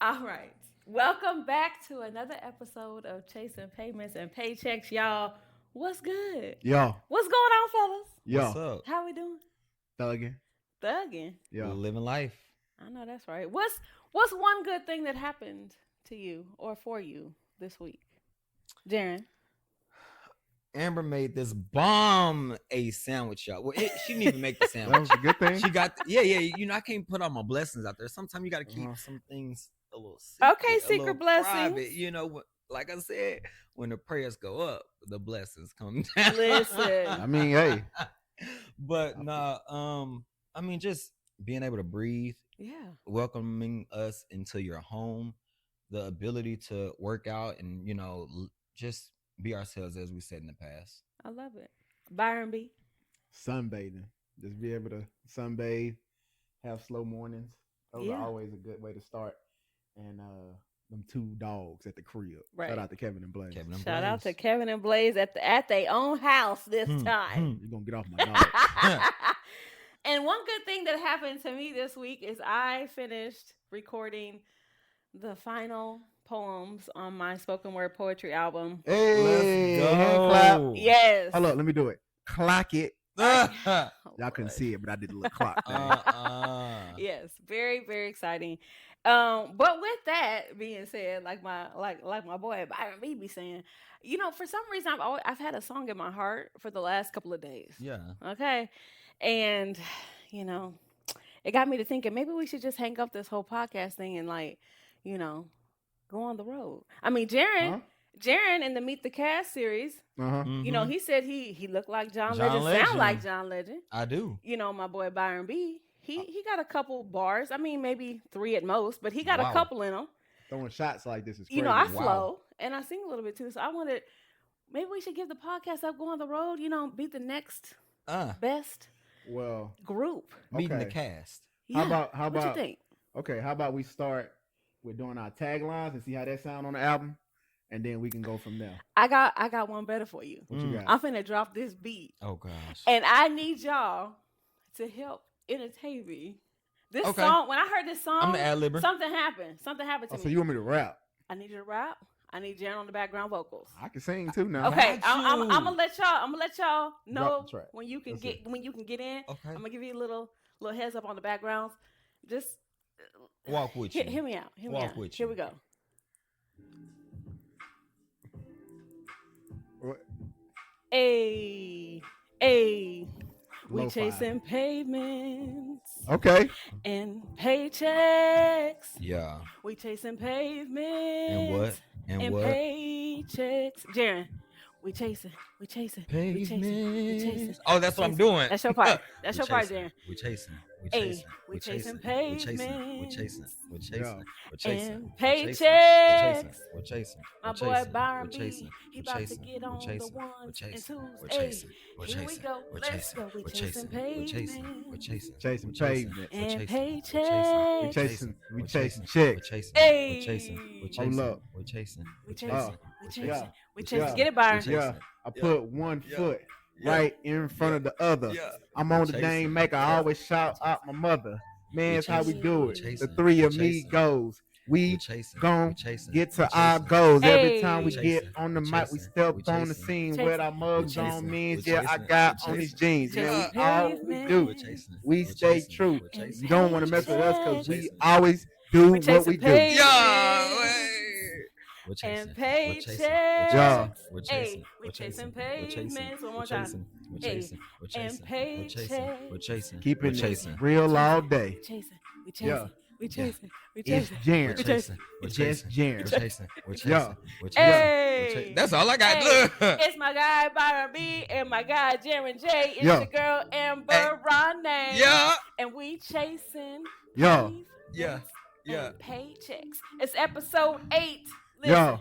All right. Welcome back to another episode of Chasing Payments and Paychecks, y'all. What's good? Yo, What's going on, fellas? What's yo, up? How we doing? thugging. Thugging. Yo, Living life. I know that's right. What's one good thing that happened to you or for you this week? Jaren. Amber made this bomb a sandwich, y'all. Well, she didn't even make the that sandwich. was a good thing. She got yeah. You know, I can't put all my blessings out there. Sometimes you got to keep some things a little Okay, a secret little blessings. private. You know, like I said, when the prayers go up, the blessings come down. Listen. I mean, hey, But I mean, just being able to breathe, Yeah. welcoming us into your home, the ability to work out, and just be ourselves as we said in the past. I love it. Byron B. sunbathing. Just be able to sunbathe, have slow mornings. Those Yeah. are always a good way to start. And them two dogs at the crib. Right. Shout out to Kevin and Blaze. Kevin and Shout out to Blaze. Kevin and Blaze at their own house this time. You're gonna get off my dog. And one good thing that happened to me this week is I finished recording the final poems on my spoken word poetry album. Hey, Let's hand go. clap. Yes. Hold up, let me do it. Clock it. Oh, Y'all couldn't Lord. see it, but I did a little clock thing. Yes, very, very exciting. But with that being said, like my boy Byron B be saying, for some reason I've had a song in my heart for the last couple of days. Yeah. Okay. And, it got me to thinking maybe we should just hang up this whole podcast thing and go on the road. I mean, Jaren in the Meet the Cast series, Uh-huh. Mhm. he said he looked like John John Legend, sound like Legend. John Legend. I do. My boy Byron B, he got a couple bars. I mean, maybe 3 at most, but he got a Wow. couple in him. Throwing shots like this is crazy. I Wow. flow and I sing a little bit too. So I wanted, maybe we should give the podcast up, go on the road, be the next best Well, group. Meeting the okay. cast. How Yeah. about What you think? Okay, how about we start with doing our taglines and see how that sound on the album, and then we can go from there. I got one better for you. What you got? I'm finna drop this beat, Oh gosh. and I need y'all to help entertain me. This Okay. song, when I heard this song, I'm the ad-libber. something happened. Something happened to Oh, me. so you want me to rap? I need you to rap. I need Jaren on the background vocals. I can sing too now. Okay, Got I'm you. gonna let y'all know Drop the track. when you can Let's get in. Okay. I'm gonna give you a little heads up on the backgrounds. Just Walk with you. hear me out. Hear me Walk out. with Here you. we go. What? Hey, we Lo-fi. chasing pavements Okay. and paychecks. Yeah. We chasing pavements And what? And what? paychecks. Jaren, we chasing. We chasing. Pavements. Oh, that's what I'm doing. That's your part. That's We your part, chasing. Jaren. We chasing. We Hey, chasing. we We chasing chasing. We chasing. We pavements. chasing. We chasing. Yeah. We chasing. And We chasing. paychecks. We're chasing. My We're boy chasing. Byron We're B, chasing. he We're about to chasing. get We're on the chasing. We're ones and chasing. twos. We're Hey, chasing. We're here we chasing. go. We're Let's chasing. go. We We're chasing chasing. We're chasing. pavements We're chasing. Chasing We're chasing. pavements. We're and chasing. paychecks. We chasing. We We're chasing We're chicks. chasing. Hey. We're chasing. We're Hold chasing. up. We're chasing. We We're chasing. chasing. We We're chasing. Yeah. We We're chasing. chasing. Get it, Byron. We're Yeah. chasing. I Yeah. put one Yeah. foot Yeah. right in front of the other. Yeah. I'm on We're the chasing. game maker. I Yeah. always shout out my mother. Man, it's how we chasing. do We're it. The chasing. three of We're me chasing. goes. We're We chasing. gon' We're chasing. get We're to our chasing. goals every Hey. time we We're get chasing. on the We're mic. We chasing. step We're on the chasing. scene Chasing. with our mugs We're on, chasing. men's. We're Yeah, I chasing. got We're on these chasing. jeans. Man, Chasing we all we pavements. do. We're chasing. We We're stay chasing. true. We're chasing. You don't want to mess with us because We're we chasing. always do We what chasing we do. pavements. Yeah. We're chasing. And We're chasing. paychecks. Yeah. We're Hey, chasing. we We're chasing chasing. We're chasing. pavements. One We're more time. chasing. We're Hey, chasing. We're and chasing. We're chasing. We're chasing. Keeping We're it chasing. real all day. We chasing. We chasing. Yeah. We chasing. We It's chasing. We're Jaren. We chasing. We're It's chasing. Jaren. We're chasing. We're chasing. Yeah. We're chasing. Hey. That's all I got. Hey, Look. it's my guy Byron B and my guy Jaren J. It's Yeah. your girl Amber Hey. Ronay. Yeah. And we chasing Yeah. pavements Yeah. Yeah. and paychecks. It's episode 8. Listen. Yeah.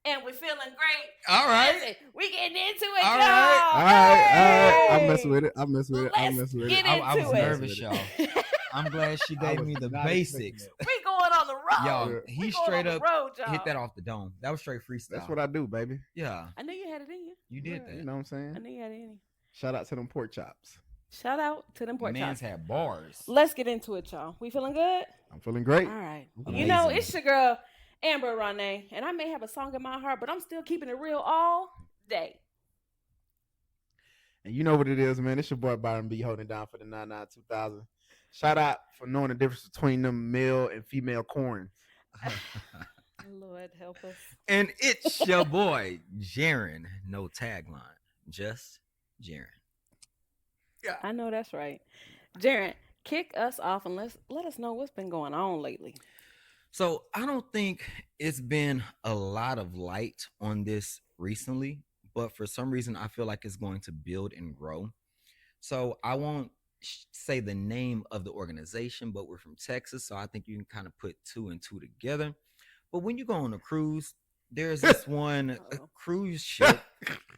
And we're feeling great. All right. Listen, we getting into it, All y'all. right. All right. I Hey. mess with it. I mess with it. I Let's mess with get it. I was into it. nervous, y'all. I'm glad she I gave was me the not basics. expecting We going on the road. Y'all, Yeah. We he going straight on up the road, y'all. hit that off the dome. That was straight freestyle. That's what I do, baby. Yeah, I knew you had it in you. you did You that. know what I'm I saying? knew you had it in you. Shout out to them pork chops. Shout out to them pork Man's chops. had bars. Let's get into it, y'all. We feeling good? I'm feeling great. All right. I'm feeling You great. know, Amazing. it's your girl, Amber Renee, and I may have a song in my heart, but I'm still keeping it real all day. And you know what it is, man. It's your boy Byron B holding down for the 99 2000. Shout out for knowing the difference between them male and female corns. Lord help us. And it's your boy, Jaren. No tagline, just Jaren. Yeah. I know that's right. Jared, kick us off and let us know what's been going on lately. So I don't think it's been a lot of light on this recently, but for some reason I feel like it's going to build and grow. So I won't say the name of the organization, but we're from Texas, so I think you can kind of put two and two together. But when you go on a cruise, there's this one Uh-oh. cruise ship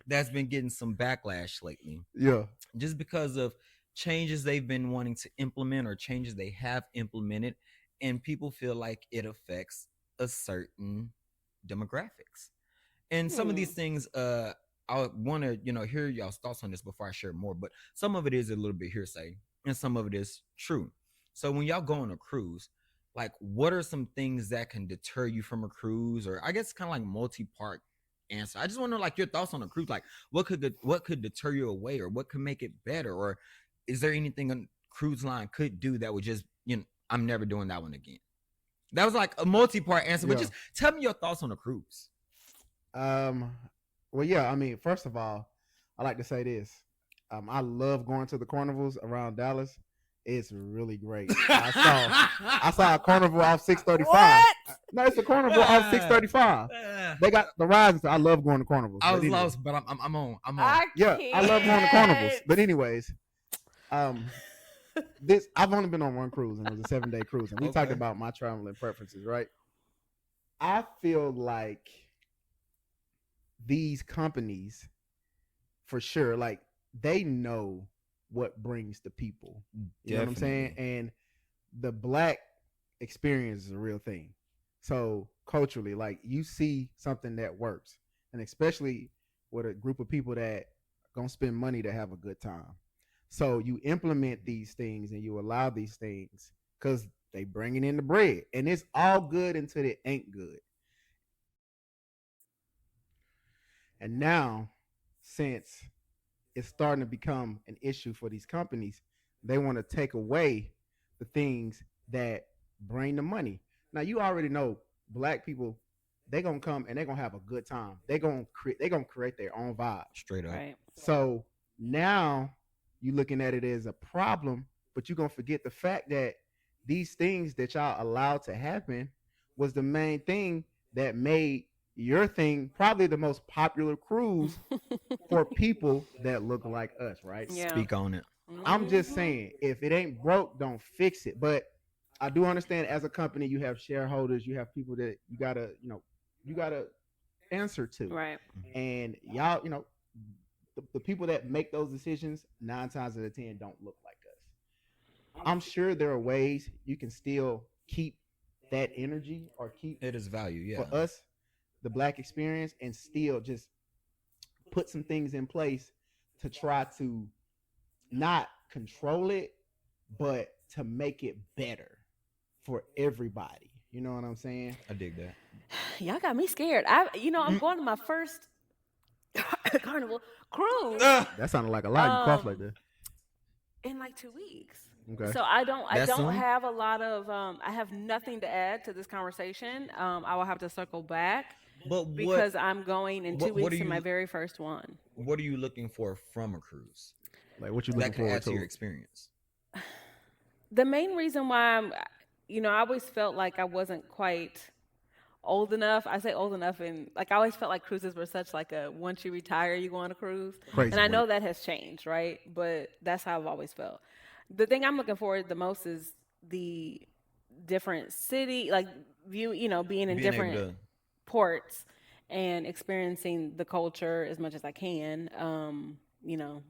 that's been getting some backlash lately, Yeah. just because of changes they've been wanting to implement or changes they have implemented, and people feel like it affects a certain demographics. And some of Hmm. these things, I want to, hear y'all's thoughts on this before I share more. But some of it is a little bit hearsay, and some of it is true. So when y'all go on a cruise, like, what are some things that can deter you from a cruise? Or I guess kind of like multi-part answer. I just want to know, like, your thoughts on a cruise. Like, what could deter you away, or what could make it better, or is there anything a cruise line could do that would just, I'm never doing that one again? That was like a multi-part answer, but Yeah. just tell me your thoughts on a cruise. Um. Well, yeah. I mean, first of all, I like to say this. I love going to the carnivals around Dallas. It's really great. I saw a carnival off 635. What? No, it's a carnival off 635. They got the rides. I love going to carnivals. I But was anyway. lost, but I'm on. I'm on. I Yeah, can't. I love going to carnivals. But anyways, um, this I've only been on one cruise, and it was a 7-day cruise, and we talked Okay. about my traveling preferences, right? I feel like these companies, for sure, like they know what brings the people. You know what I'm saying? Definitely. And the black experience is a real thing. So culturally, like you see something that works, and especially with a group of people that gonna spend money to have a good time. So you implement these things and you allow these things because they bringing in the bread, and it's all good until it ain't good. And now, since it's starting to become an issue for these companies, they want to take away the things that bring the money. Now you already know black people, they're gonna come and they're gonna have a good time. They're gonna create their own vibe. Straight up. Right. So now you're looking at it as a problem, but you're gonna forget the fact that these things that y'all allowed to happen was the main thing that made your thing probably the most popular cruise for people that look like us, right? Yeah. Speak on it. I'm just Mhm. saying, if it ain't broke, don't fix it. But I do understand as a company, you have shareholders, you have people that you gotta answer to, Right. and y'all, the people that make those decisions 9 times out of 10 don't look like us. I'm sure there are ways you can still keep that energy or keep It is value, yeah. for us the black experience and still just put some things in place to try to not control it, but to make it better for everybody. You know what I'm saying? I dig that. Y'all got me scared. I'm going to my first carnival cruise That sounded like a lie. You cough like um that. in like 2 weeks. Okay. So I That don't soon? have a lot of I have nothing to add to this conversation. I will have to circle back But what because I'm going in two what are weeks to my you very first one. what are you looking for from a cruise Like what you looking that could forward add to your to? experience? The main reason why I always felt like I wasn't quite old enough. I say old enough, and like I always felt like cruises were such like a once you retire, you go on a cruise, and Crazy I know work. that has changed, right? But that's how I've always felt. The thing I'm looking forward the most is the different city, like view, being in Being able different to ports and experiencing the culture as much as I can.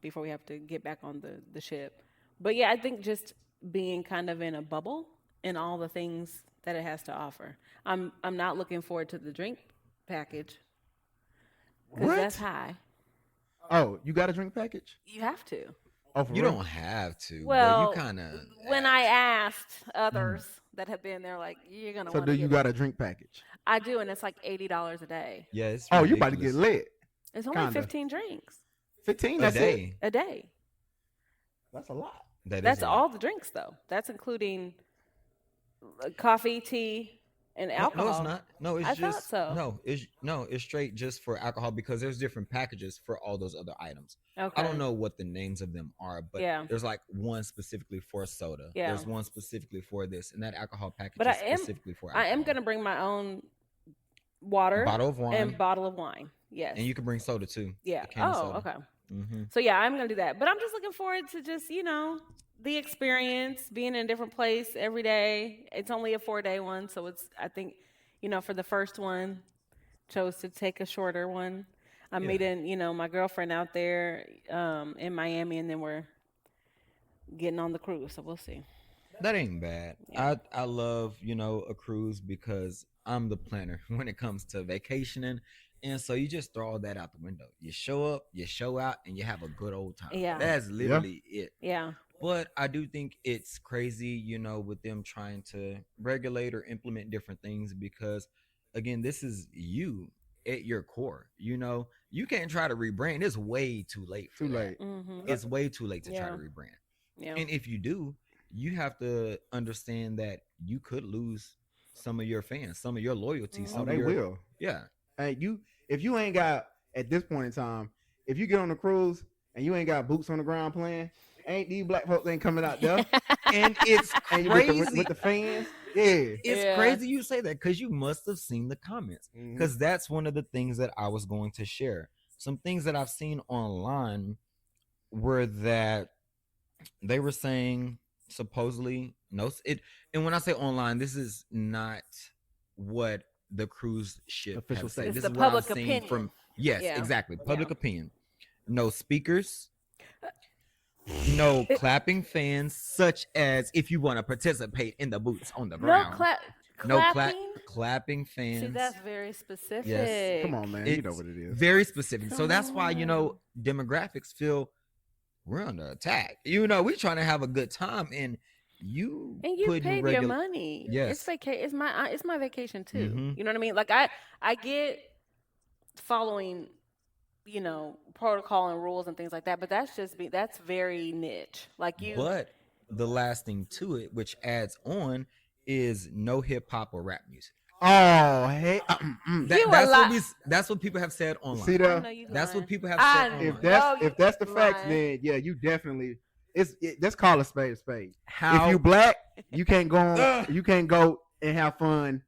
Before we have to get back on the ship. But yeah, I think just being kind of in a bubble and all the things that it has to offer. I'm not looking forward to the drink package because that's What? high. Oh, you got a drink package? You have to. Oh, for You real? don't have to, but you Well, kind of when have I to. asked Mhm. others that have been there, like, you're gonna So want do to you get it. got a drink package? I do, and it's like $80 a day. Yeah, it's Oh, you about to get ridiculous. lit. It's only Kinda. 15 drinks 15. A That's it. day. a day. That's a lot. That is That's a lot. all the drinks, though. That's including coffee, tea, and No, no, it's alcohol. not. No, it's I thought just so. no. It's no. It's straight just for alcohol because there's different packages for all those other items. I don't Okay. know what the names of them are, but Yeah. there's like one specifically for soda. Yeah. There's one specifically for this, and that alcohol package But I is am specifically for I am alcohol. gonna bring my own water Bottle of and wine, bottle of wine. Yes. and you can bring soda too. Yeah. A can of Oh, soda. okay. Mm-hmm. So yeah, I'm gonna do that. But I'm just looking forward to just, the experience, being in a different place every day. It's only a 4-day one, so it's I think, for the first one, chose to take a shorter one. I'm Yeah. meeting, my girlfriend out there in Miami, and then we're getting on the cruise. So we'll see. That ain't bad. Yeah. I love, a cruise because I'm the planner when it comes to vacationing. And so you just throw all that out the window. You show up, you show out, and you have a good old time. Yeah. That's Yeah. literally it. Yeah. But I do think it's crazy, with them trying to regulate or implement different things because again, this is you at your core. You can't try to rebrand. It's way too late for Too that. late. Mhm. It's way too late to try Yeah. to rebrand. Yeah. And if you do, you have to understand that you could lose some of your fans, some of your loyalty, Mhm. Oh, some of they your will. yeah. Hey, if you ain't got at this point in time, if you get on a cruise and you ain't got boots on the ground playing, ain't these black folks ain't coming out there And it's and you crazy. with the fans. Yeah. It's Yeah. crazy you say that because you must have seen the comments. Mhm. Because that's one of the things that I was going to share. Some things that I've seen online were that they were saying supposedly it, and when I say online, this is not what the cruise ship Official have said. statement. It's This the is what I've public seen opinion. from yes, Yeah. exactly, public Yeah. opinion. No speakers, no clapping fans, such as if you want to participate in the boots on the No ground. No clapping. clapping fans. See, that's very specific. Yes. Come on, man. You know It's what it is. very specific. So Come that's why, on. demographics feel we're under attack. We're trying to have a good time and you And you putting paid your regular money. Yes. It's my vacation too. Mhm. You know what I mean? Like I get following, protocol and rules and things like that, but that's very niche. Like you. But the last thing to it, which adds on, is no hip hop or rap music. Oh, hey. You a lie. That's what people have said online. See I that? know you That's lying. what people have I said online. If that's the facts, lying. then yeah, you definitely let's call a spade a spade. How If you black, you can't go on, you can't go and have fun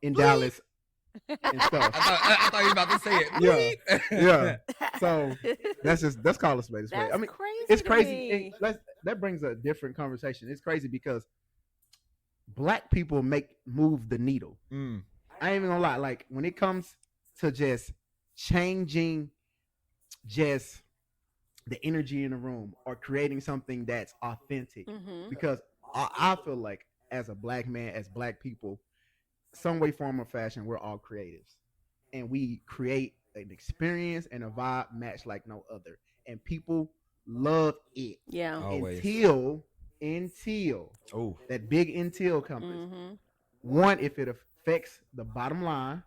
in Dallas and stuff. I thought you were about to say it. Yeah. So that's call a spade a spade. That's I mean, crazy. it's to crazy. me. That brings a different conversation. It's crazy because black people move the needle. Mm. I ain't even gonna lie. Like when it comes to just changing, just the energy in the room or creating something that's authentic, Mhm. because I feel like as a black man, as black people, some way, form, or fashion, we're all creatives, and we create an experience and a vibe match like no other, and people love it Yeah. Always. until Oh. that big until comes. Mhm. One, if it affects the bottom line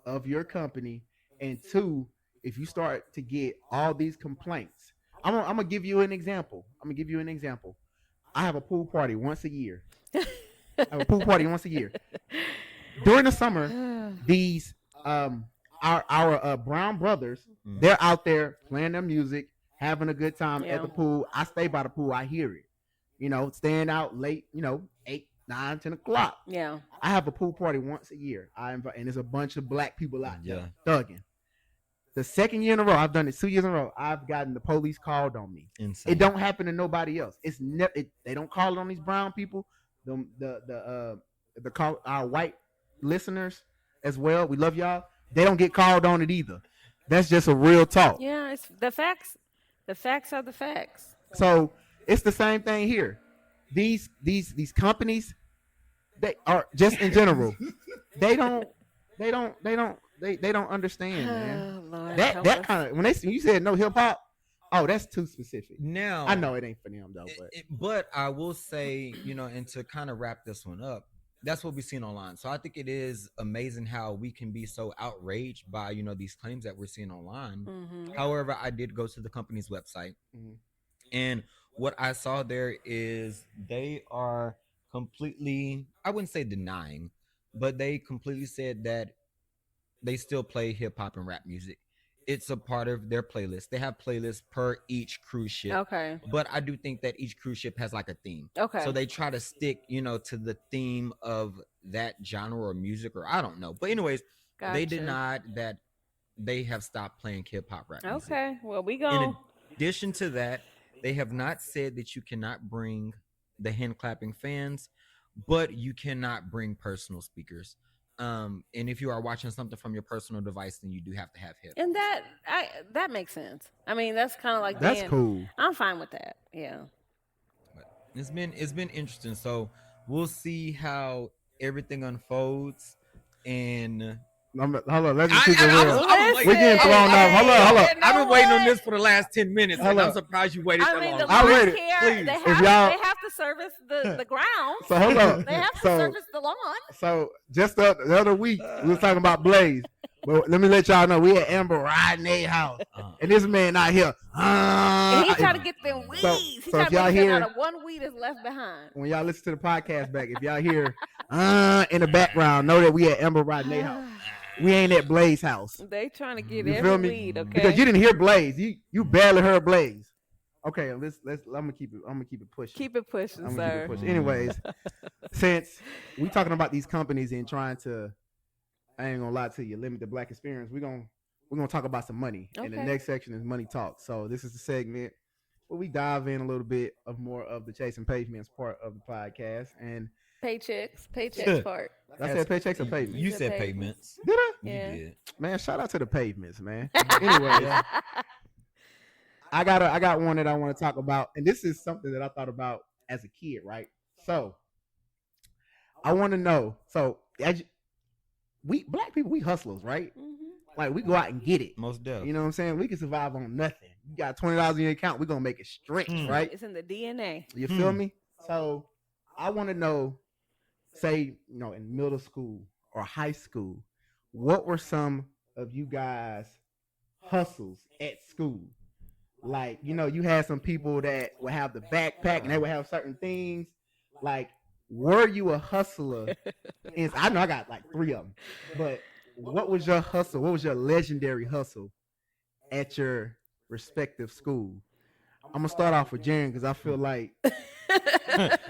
of your company, and two, if you start to get all these complaints. I'm gonna give you an example. I have a pool party once a year. During the summer, these our brown brothers, Mm. they're out there playing their music, having a good time Yeah. at the pool. I stay by the pool, I hear it. Staying out late, 8, 9, 10 o'clock. Yeah. I have a pool party once a year. And there's a bunch of black people out there thugging. The second year in a row, I've done it 2 years in a row. I've gotten the police called on me. Insane. It don't happen to nobody else. They don't call it on these brown people. The call our white listeners as well. We love y'all. They don't get called on it either. That's just a real talk. Yeah. It's the facts. The facts are the facts. So it's the same thing here. These companies, they are just in general. They don't understand, man. Oh, Lord, That help that us. kind of when you said no hip hop, Oh, that's too specific. Now I know it ain't for them though, but but I will say, and to kind of wrap this one up, that's what we've seen online. So I think it is amazing how we can be so outraged by these claims that we're seeing online. Mhm. However, I did go to the company's website, Mhm. and what I saw there is they are completely, I wouldn't say denying, but they completely said that they still play hip hop and rap music. It's a part of their playlist. They have playlists per each cruise ship. Okay. But I do think that each cruise ship has like a theme. Okay. So they try to stick, to the theme of that genre or music, or I don't know. But anyways, they Gotcha. denied that they have stopped playing hip hop rap music. Okay. Well, we In go. addition to that, they have not said that you cannot bring the hand clapping fans, but you cannot bring personal speakers. And if you are watching something from your personal device, then you do have to have headphones. And that makes sense. I mean, that's kind of like that's being, cool. I'm fine with that. Yeah. But it's been interesting. So we'll see how everything unfolds. And Hold on, let's just keep it I real. was We getting thrown off. Hold up. I've been waiting on this for the last 10 minutes, Hold and I'm up. surprised you waited I that mean, long. the I lawn waited. care, Please. they If have, y'all- they have to service the ground. So hold up. They have to So service the lawn. so just the other week we was talking about Blaze. But let me let y'all know we at Amber riding their house, and this man out here. And he trying to get them weeds. So he if trying to y'all make sure hear- not a one weed is left behind. When y'all listen to the podcast back, if y'all hear in the background, know that we at Amber riding their house. We ain't at Blaze house. They trying to get You every feel me? weed, okay? Because you didn't hear Blaze. You barely heard Blaze. Okay, let's I'm gonna keep it pushing. keep it pushing, I'm gonna keep sir. it pushing. Anyways, since we talking about these companies and trying to, I ain't gonna lie to you, limit the black experience. We're gonna talk about some money. And the Okay. next section is money talk. So this is the segment where we dive in a little bit of more of the chasing pavements part of the podcast. And Paychecks part. I said paychecks or pavements. You said said pavements. pavements. Did I? Yeah. You did. Man, shout out to the pavements, man. Anyway, I got one that I want to talk about, and this is something that I thought about as a kid, right? So I want to know. So we black people, we hustlers, right? Mhm. Like we go out and get it. Most definitely. You know what I'm saying? We can survive on nothing. You got $20 in your account, we're gonna make it stretch, right? It's in the DNA. You feel me? So I want to know, say, in middle school or high school, what were some of you guys' hustles at school? Like, you had some people that would have the backpack and they would have certain things. Like, were you a hustler? And I know I got like 3 of them, but what was your hustle? What was your legendary hustle at your respective school? I'm gonna start off with Jaren because I feel like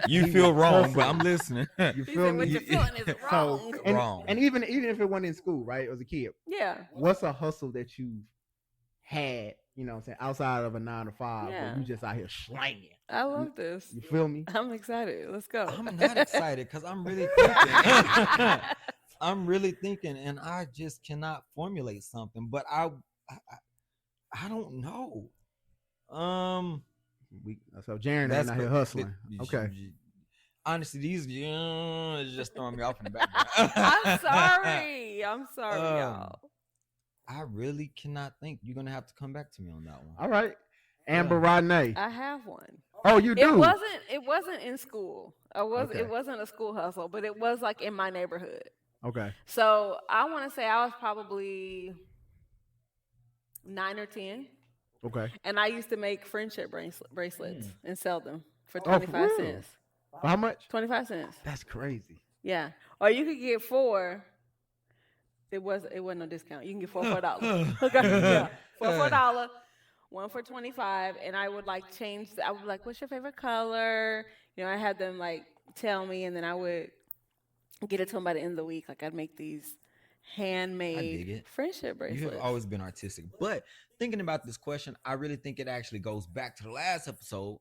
You He feel was wrong, hustling. but I'm listening. you He feel said what me. you're feeling is wrong. And, Wrong. and even if it wasn't in school, right? As a kid, Yeah. what's a hustle that you had? You know what I'm saying, outside of a 9 to 5, Yeah. where you just out here slanging. I love this. You feel me? I'm excited. Let's go. I'm not excited because I'm really thinking. I'm really thinking, and I just cannot formulate something. But I don't know. So Jaren ain't out here hustling. Okay. Honestly, these is just throwing me off in the background. I'm sorry. I'm sorry, y'all. I really cannot think. You're gonna have to come back to me on that one. All right. Amber Rodney. I have one. Oh, you do? It wasn't in school. Okay. It wasn't a school hustle, but it was like in my neighborhood. Okay. So I want to say I was probably 9 or 10, Okay. and I used to make friendship bracelets and sell them for Oh, for 25 real? cents. How much? 25 cents. That's crazy. Yeah. Or you could get 4. It wasn't no discount. You can get 4 for $1. Okay. Yeah. 4 for $1. 1 for 25, and I would like change. I would be like, "What's your favorite color?" I had them like tell me, and then I would get it to them by the end of the week. Like I'd make these dig handmade it. friendship bracelets. You have always been artistic. But thinking about this question, I really think it actually goes back to the last episode.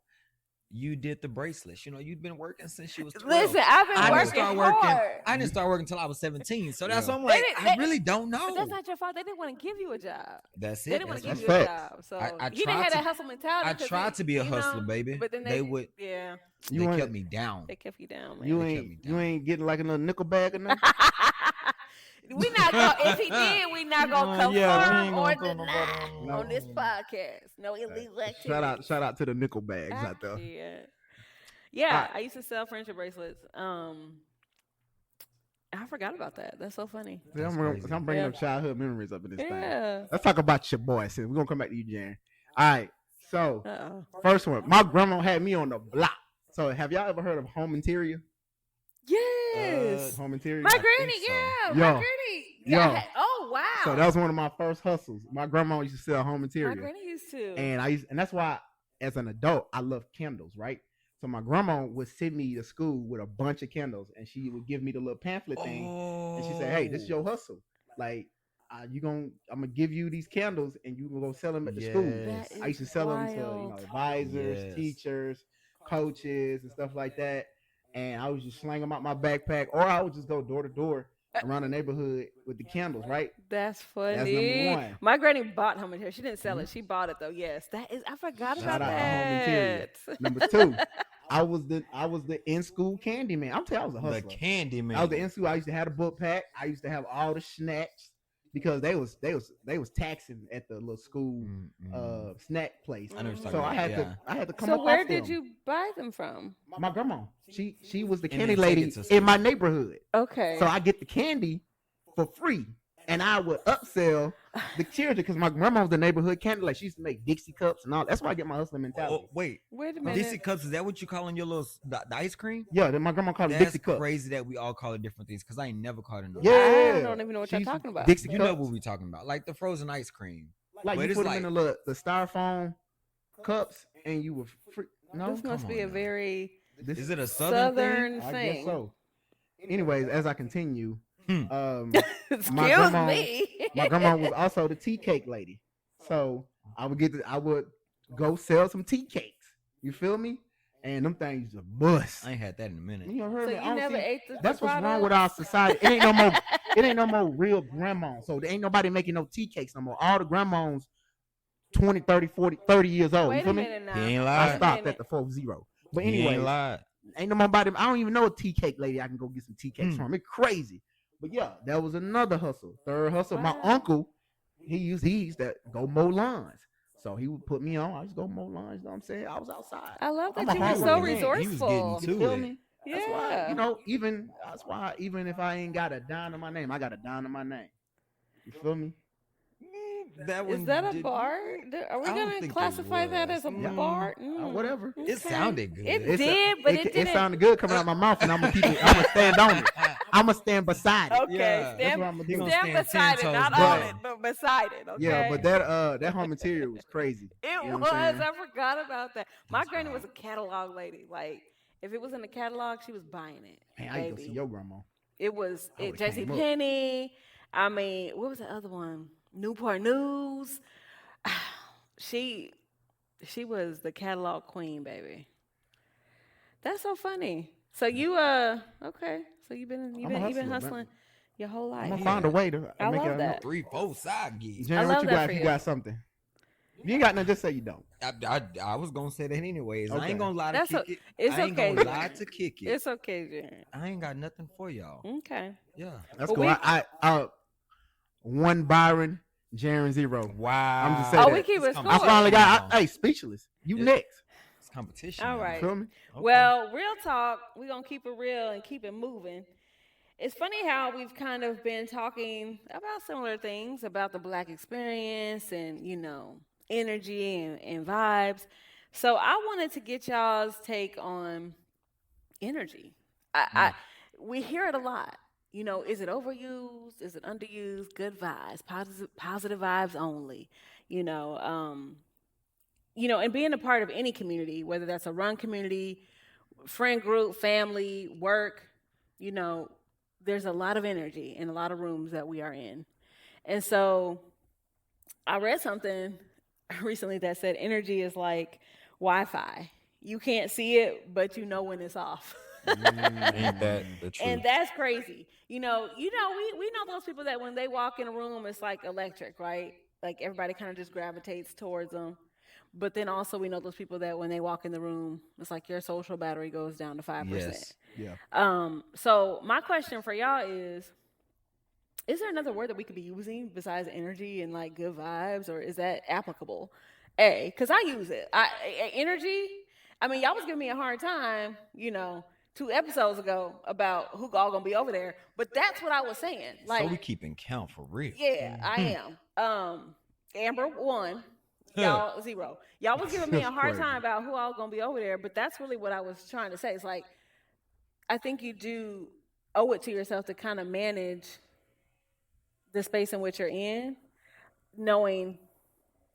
You did the bracelets. You've been working since you was 12. Listen, I've been I didn't working start hard. working. I didn't start working until I was 17. So that's Yeah. why I'm like, They- I really don't know. But that's not your fault. They didn't want to give you a job. That's They it. didn't want to That's give right. you a Facts. job. So I you didn't tried have to- that hustle mentality. I 'cause tried to be a hustler, baby. But then They would. Yeah, You They ain't- kept me down. they kept you down, man. You They kept me ain't down. you ain't getting like a little nickel bag or nothing? We not going if he did, we not gonna Yeah, we confirm ain't or gonna throw nobody deny on. on this podcast. No illegal activities. Shout out to the nickel bags Ah, out there. yeah. All Yeah, right. I used to sell friendship bracelets. I forgot about that. That's so funny. See, That's crazy. I'm bringing Yeah. up childhood memories up in this thing. Yeah. Let's talk about your boy. Sis. We're gonna come back to you, Jaren. All right. So Uh-oh. first one, my grandma had me on the block. So have y'all ever heard of home interior? Yes. Home interior. My think granny, so. yeah. Yo. My granny. Yo. Yeah. Oh wow. So that was one of my first hustles. My grandma used to sell home my interior, granny used to. and that's why, as an adult, I love candles, right? So my grandma would send me to school with a bunch of candles, and she would give me the little pamphlet thing, and she said, "Hey, this is your hustle. Like, I'm gonna give you these candles, and you can go sell them at the school." That I used to is sell them to wild. advisors, Yes. teachers, coaches, and stuff like that. And I would just slang them out my backpack, or I would just go door to door around the neighborhood with the candles, right? That's funny. That's number one. My granny bought home interior. She didn't sell it. She bought it though. Yes, that is. I forgot Shout about out to home interior. that. Number two, I was the in school candy man. I'm telling you, I was a The hustler. candy man. I was the in school. I used to have the book pack. I used to have all the snacks because they was taxing at the little school snack place. I know what you're So talking I about, had yeah. to come So up where off did them. you buy them from? My grandma. She was the And candy then take lady it to school. in my neighborhood. Okay. So I get the candy for free. And I would upsell the children because my grandma was the neighborhood candy. Like she used to make Dixie cups and all. That's why I get my hustling mentality. Oh, wait. Wait a Dixie minute. cups, is that what you calling your little the ice cream? Yeah, then my grandma called it That's Dixie cups. crazy that we all call it different things because I ain't never called it no. Yeah, I don't even know what you're She used to- talking about. Dixie You cups. know what we talking about, like the frozen ice cream. Like But you it's put like- them in the styrofoam cups and you were free. No, This must come be on a now. very this Is it a southern, southern I thing. guess so. Anyways, as I continue, Hmm. Excuse grandma- me. my grandma was also the tea cake lady. So I would go sell some tea cakes. You feel me? And them things are bust. I ain't had that in a minute. You ever heard So of it? I you don't never see- ate the That's what's wrong product? with our society. It ain't no more. It ain't no more real grandmas. So there ain't nobody making no tea cakes no more. All the grandmas 20, 30, 40, 30 years old. Wait You a feel me? minute now. He ain't I lied. Wait a stopped minute. at the 4-0. But He ain't anyway, lied. ain't no nobody. I don't even know a tea cake lady I can go get some tea cakes Hmm. from. It's crazy. But yeah, that was another hustle. Third hustle. My Wow. uncle, he used to go mow lawns. So he would put me on. I just go mow lawns. You know what I'm saying? I was outside. I love I'm that a you were so hard-working man. He was resourceful. getting You to feel it. me? Yeah. That's why even if I ain't got a dime in my name, I got a dime in my name. You feel me? That Is one that a did- bar? Are we I don't gonna think it classify that was. as a Yeah. bar? Whatever. It sounded good. It It's did, but it it didn't. sounded good coming out my mouth, and I'm gonna keep it. I'm gonna stand on it. I'm gonna stand beside it. Okay, Yeah, that's stand, what I'ma do. He gonna stand stand beside 10 it, not toes on down. it, but beside it. Okay. Yeah, but that home material was crazy. it You know was. what I'm saying? I forgot about that. My That's granny wild. was a catalog lady. Like, if it was in the catalog, she was buying it. Man, I used to go baby. see your grandma. It was I would've J.C. came up. Penney. I mean, what was the other one? Newport News. She was the catalog queen, baby. That's so funny. So you okay. So you've been I'm a hustler, man. hustling your whole I'm life. gonna find a way to I make love it. that. 3, 4 side gigs. Jen, I what love you that got? for If you you. got something, if you ain't got nothing, just say you don't. I was gonna say that anyways. I Okay. ain't gonna lie to That's kick it. it's I ain't okay. gonna lie to kick it. It's okay, Jen. I ain't got nothing for y'all. Okay. Yeah. That's Well, cool. we- I one Byron, Jaren 0. Wow. I'm just saying Oh, that. we keep it It's score. I finally got. now. Hey, speechless. You Yeah. next. It's competition. All now. right. Feel me? Okay. Well, real talk, we're going to keep it real and keep it moving. It's funny how we've kind of been talking about similar things about the black experience and, energy and vibes. So I wanted to get y'all's take on energy. We hear it a lot. Is it overused? Is it underused? Good vibes, positive vibes only. And being a part of any community, whether that's a run community, friend group, family, work, there's a lot of energy in a lot of rooms that we are in. And so I read something recently that said energy is like Wi-Fi. You can't see it, but you know when it's off. Ain't that the truth? And that's crazy. We know those people that when they walk in a room, it's like electric, right? Like everybody kind of just gravitates towards them. But then also we know those people that when they walk in the room, it's like your social battery goes down to 5%. Yes. Yeah. So my question for y'all is Is there another word that we could be using besides energy and like good vibes, or is that applicable? A, because I use it. Energy. I mean, y'all was giving me a hard time, 2 episodes ago about who all gonna be over there, but that's what I was saying. So Like, we keeping count for real. yeah, I am. Amber 1, y'all 0. Y'all was giving me That's a hard crazy. time about who all gonna be over there, but that's really what I was trying to say. It's like I think you do owe it to yourself to kind of manage the space in which you're in, knowing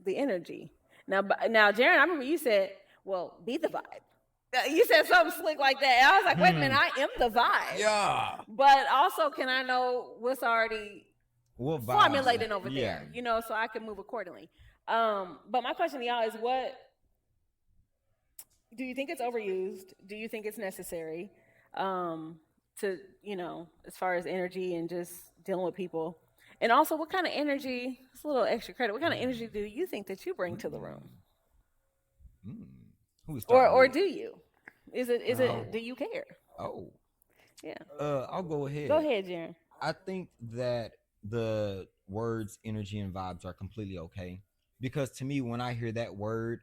the energy. Now, Jaron, I remember you said, "Well, be the vibe." You said something slick like that. And I was like, "Wait a minute, I am the vibe." Yeah. But also, can I know what's already What vibes? formulating over Yeah. there? So I can move accordingly. But my question to y'all is, what do you think it's overused? Do you think it's necessary? To as far as energy and just dealing with people, and also what kind of energy? It's a little extra credit. What kind of energy do you think that you bring to the room, Mm. Who is or starting? or with? do you? Is it? Do you care? Oh. Yeah. I'll go ahead. Go ahead, Jaron. I think that the words energy and vibes are completely okay because to me, when I hear that word,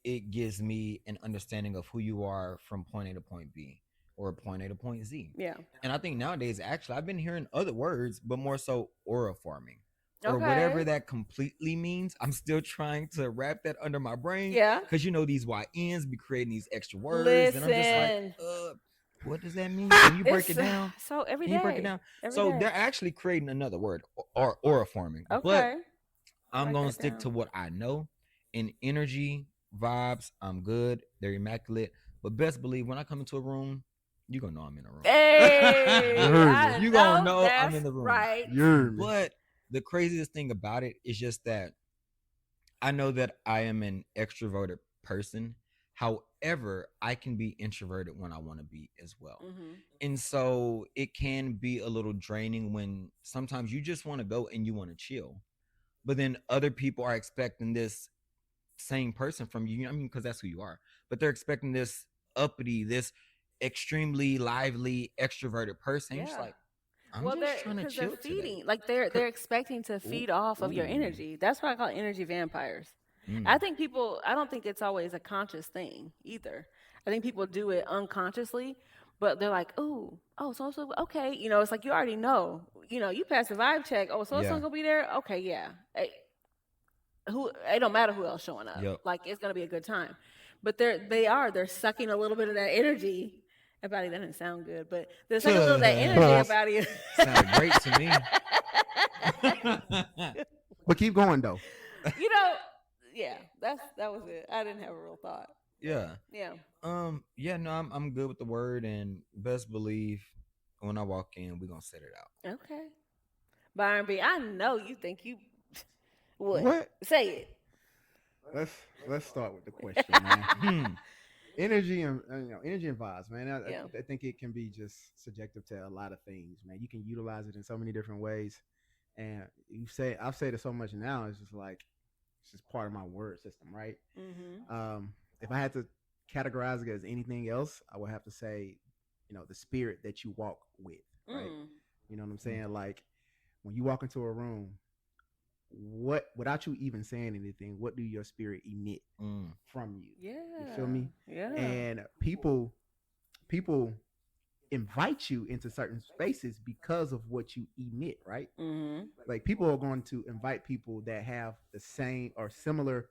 it gives me an understanding of who you are from point A to point B or point A to point Z. Yeah. And I think nowadays, actually, I've been hearing other words, but more so aura forming or Okay. whatever that completely means. I'm still trying to wrap that under my brain. Yeah. Because these YNs be creating these extra words. Listen. And I'm just like, what does that mean? Can you break it down? So every Can day. you break it down? Every So day. they're actually creating another word or aura forming. Okay. But I'm Write going to that stick down. to what I know. In energy, vibes, I'm good. They're immaculate. But best believe when I come into a room, you're going to know I'm in a room. Hey, heard me. You going to know that's I'm in the room. right. You heard me. But the craziest thing about it is just that I know that I am an extroverted person. However, I can be introverted when I want to be as well. Mm-hmm. And so it can be a little draining when sometimes you just want to go and you want to chill. But then other people are expecting this same person from you. I mean, because that's who you are. But they're expecting this uppity, this extremely lively, extroverted person. Yeah. You're just like, I'm Well, just trying to because chill they're feeding, today. like they're expecting to feed off of your Ooh. energy. That's what I call energy vampires. Mm. I think people. I don't think it's always a conscious thing either. I think people do it unconsciously, but they're like, "Ooh, oh, so okay." It's like you already know. You pass the vibe check. Oh, so Yeah. gonna be there. Okay, yeah. It don't matter who else showing up. Yep. Like it's gonna be a good time. But they're sucking a little bit of that energy about you. That didn't sound good, but they're sucking a little of that energy about you. Sounded great to me. But keep going though. Yeah, that was it. I didn't have a real thought. Yeah. Yeah. Yeah, no, I'm good with the word and best believe when I walk in, we're gonna set it out. Okay. Byron B, I know you think you would. What? Say it. Let's start with the question, man. Hmm. Energy and energy and vibes, man. Yeah. I think it can be just subjective to a lot of things, man. You can utilize it in so many different ways, and I've said it so much now. It's just like it's just part of my word system, right? Mm-hmm. If I had to categorize it as anything else, I would have to say, the spirit that you walk with, right? You know what I'm saying? Like when you walk into a room, without you even saying anything, what do your spirit emit from you? Yeah. You feel me? Yeah. And people invite you into certain spaces because of what you emit, right? Mm-hmm. Like people are going to invite people that have the same or similar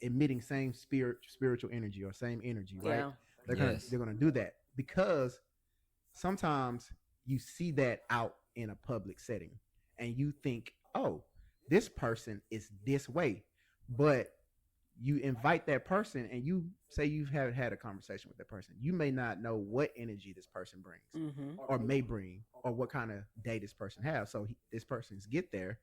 emitting same spiritual energy or same energy, right? Yeah. They're gonna do that because sometimes you see that out in a public setting and you think, oh, this person is this way, but you invite that person and you say you have had a conversation with that person. You may not know what energy this person brings or may bring or what kind of day this person has. So this person's get there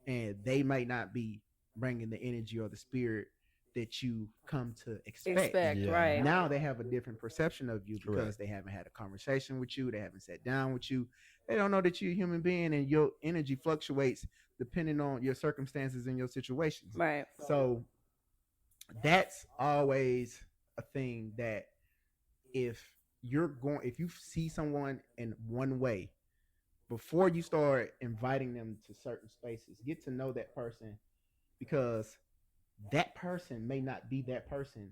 and they might not be bringing the energy or the spirit that you come to expect. Yeah. Right. Now they have a different perception of you because Correct. they haven't had a conversation with you. They haven't sat down with you. They don't know that you're a human being and your energy fluctuates depending on your circumstances and your situations. Right. So that's always a thing that if you see someone in one way before you start inviting them to certain spaces, get to know that person because that person may not be that person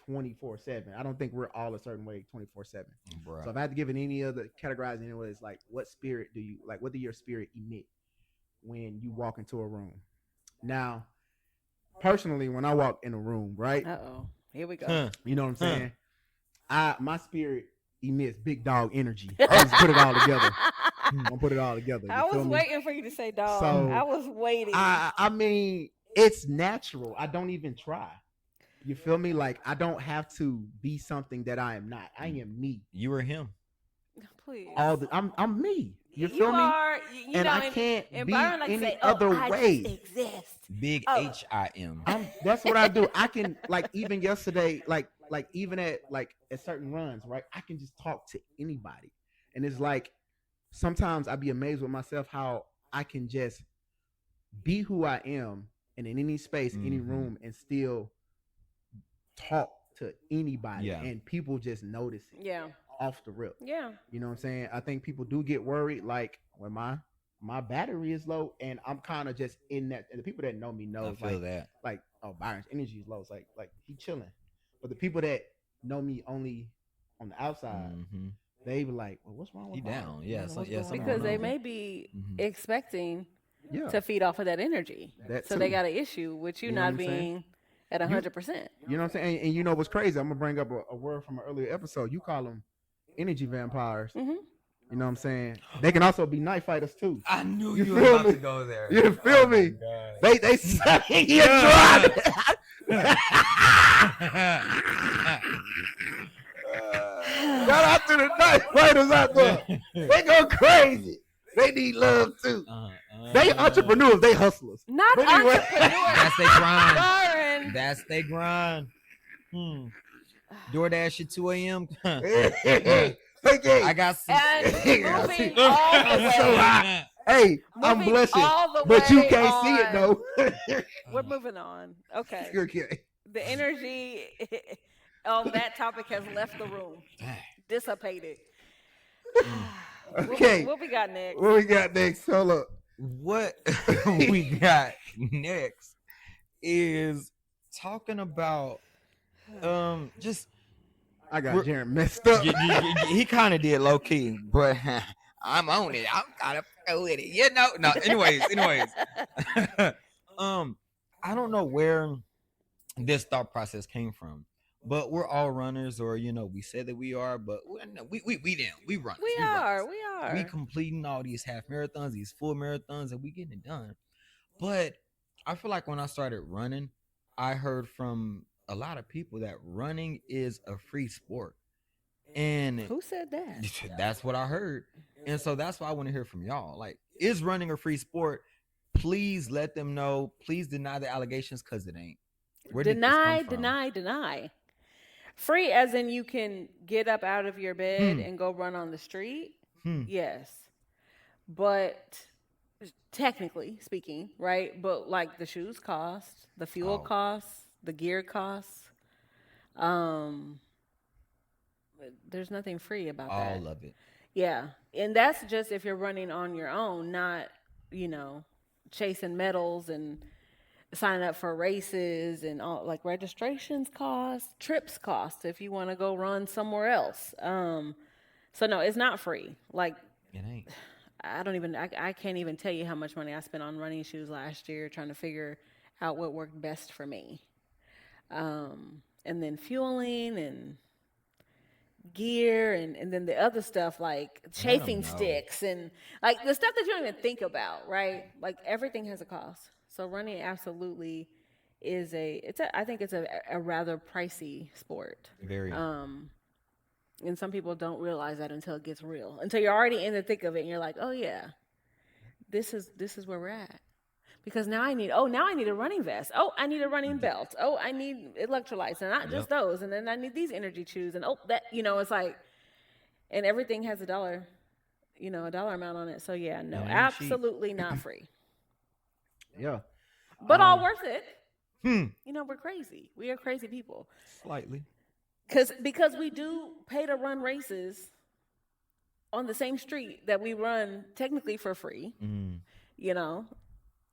24/7. I don't think we're all a certain way 24/7. Bruh. So if I had to give it any other categorizing anyway, it's like what spirit do you like? What do your spirit emit when you walk into a room? Now, personally, when I walk in a room, right? Uh-oh. Here we go. Huh. You know what I'm Huh. saying? My spirit emits big dog energy. I just put it all together. I'm gonna put it all together. You I was feel me? waiting for you to say dog. So, I was waiting. I mean, it's natural. I don't even try. You feel me? Like I don't have to be something that I am not. I am me. You or him? Please. I'm me. You You feel me? are, And know, I can't and be Byron like to any say, other I way. just exist. Big Oh. HIM. That's what I do. I can like even yesterday, like even at certain runs, right? I can just talk to anybody, and it's like sometimes I be amazed with myself how I can just be who I am, and in any space, any Mhm. room, and still talk to anybody, Yeah. and people just notice it Yeah. off the rip. Yeah. You know what I'm saying? I think people do get worried, like when my battery is low, and I'm kind of just in that. And the people that know me know, I feel that. like, oh, Byron's energy is low. It's like he chilling. But the people that know me only on the outside, Mm-hmm. they be like, well, what's wrong with He Byron? down. You Yeah, know, so- what's yeah, going something Because on? they on. may be Mhm. expecting Yeah, to feed off of that energy. that So too. they got an issue with you You know not what I'm saying? being at 100%. You know what I'm saying? And you know what's crazy? I'm gonna bring up a word from an earlier episode. You call them energy vampires. Mm-hmm. You know what I'm saying? They can also be night fighters too. I knew You you, were feel about me? to go there. You feel me? God. They suck in your Yeah. drive. Shout out to the night fighters out there. They go crazy. They need love too. They entrepreneurs. They hustlers. Not But anyway. entrepreneurs. That's their grind. Byron. That's their grind. DoorDash at 2 a.m. Okay. I got some. And Yeah, moving see. all the That's way. so hot. Hey, I'm Moving blushing, all the but you way can't see it on. though. We're moving on. Okay. Okay. The energy on that topic has left the room, dissipated. Okay. What we got next? What we got next? Hold up. What we got next is talking about just I got We're- Jaren messed up. he kind of did low key, but I'm on it. I'm kind of with it. You know. No. Anyways. I don't know where this thought process came from, but we're all runners, or we said that we are, but we down. We runners. We runners. are. We completing all these half marathons, these full marathons, and we getting it done. But I feel like when I started running, I heard from a lot of people that running is a free sport. And Who said that? that's what I heard. And so that's why I want to hear from y'all. Like, is running a free sport? Please let them know. Please deny the allegations, because it ain't. Where did this come from? Deny. Free as in you can get up out of your bed and go run on the street. Yes. But technically speaking, right? But like the shoes cost, the fuel costs, the gear costs. There's nothing free about that. All of it. Yeah. And that's just if you're running on your own, not, chasing medals and signing up for races and all, like registrations cost, trips cost if you want to go run somewhere else. So no, it's not free. Like, It ain't. I can't even tell you how much money I spent on running shoes last year trying to figure out what worked best for me. And then fueling and gear and then the other stuff like chafing sticks and like the stuff that you don't even think about, right? Like everything has a cost. So running absolutely is I think it's a rather pricey sport. Very. And some people don't realize that until it gets real. Until you're already in the thick of it and you're like, "Oh yeah. This is where we're at." Because now I need a running vest. Oh, I need a running belt. Oh, I need electrolytes, and not just those. And then I need these energy chews, and it's like, and everything has a dollar amount on it. So yeah, no, absolutely not free. Yeah. But all worth it. We're crazy. We are crazy people. Slightly. Because we do pay to run races on the same street that we run technically for free. Mm. You know,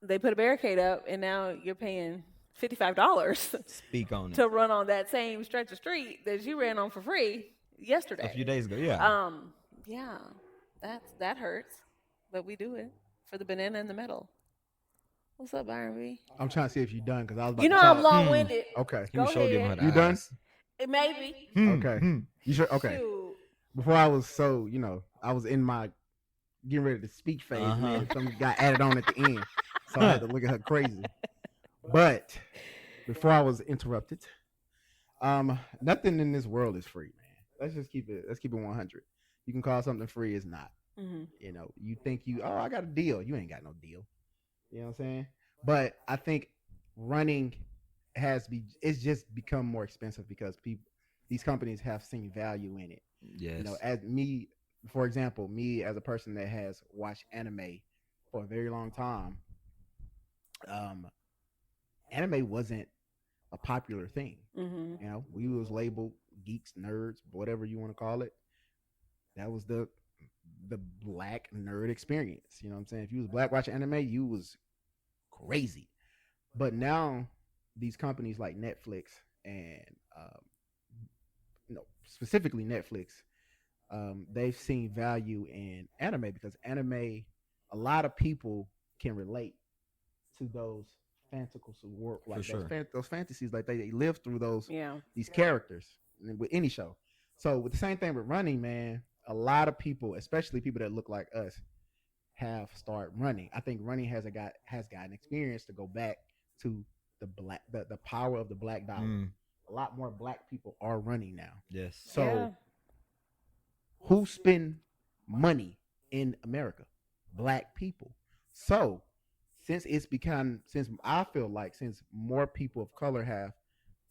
they put a barricade up, and now you're paying $55 Speak on it. to run on that same stretch of street that you ran on for free A few yesterday. days ago, yeah. Yeah, that hurts, but we do it for the banana in the middle. What's up, Byron B? I'm trying to see if you're done because I was You about know to I'm talk. long winded. Okay. He Go was sure giving her ahead. the You done? eyes. Maybe. Okay. Hmm. You sure? Okay. Shoot. Before I was so, I was in my getting ready to speak phase, and Uh-huh. then something got added on at the end. So I had to look at her crazy. But before I was interrupted, nothing in this world is free, man. Let's keep it 100. You can call something free, it's not. Hmm. You think I got a deal. You ain't got no deal. You know what I'm saying? But I think running it's just become more expensive because these companies have seen value in it. Yes. As me, for example, me as a person that has watched anime for a very long time, um, anime wasn't a popular thing. Hmm. We was labeled geeks, nerds, whatever you want to call it. That was the black nerd experience. You know what I'm saying? If you was black watching anime, you was crazy. But now these companies like Netflix and specifically Netflix, they've seen value in anime because anime, a lot of people can relate to those fantastical world, For like sure. those fantasies, like they live through Yeah. these characters with any show. So with the same thing with running, man, a lot of people, especially people that look like us, have started running. I think running has gotten experience to go back to the power of the black dollar. Mm. A lot more black people are running now. Yes. So Yeah. who spend money in America? Black people. So since I feel like since more people of color have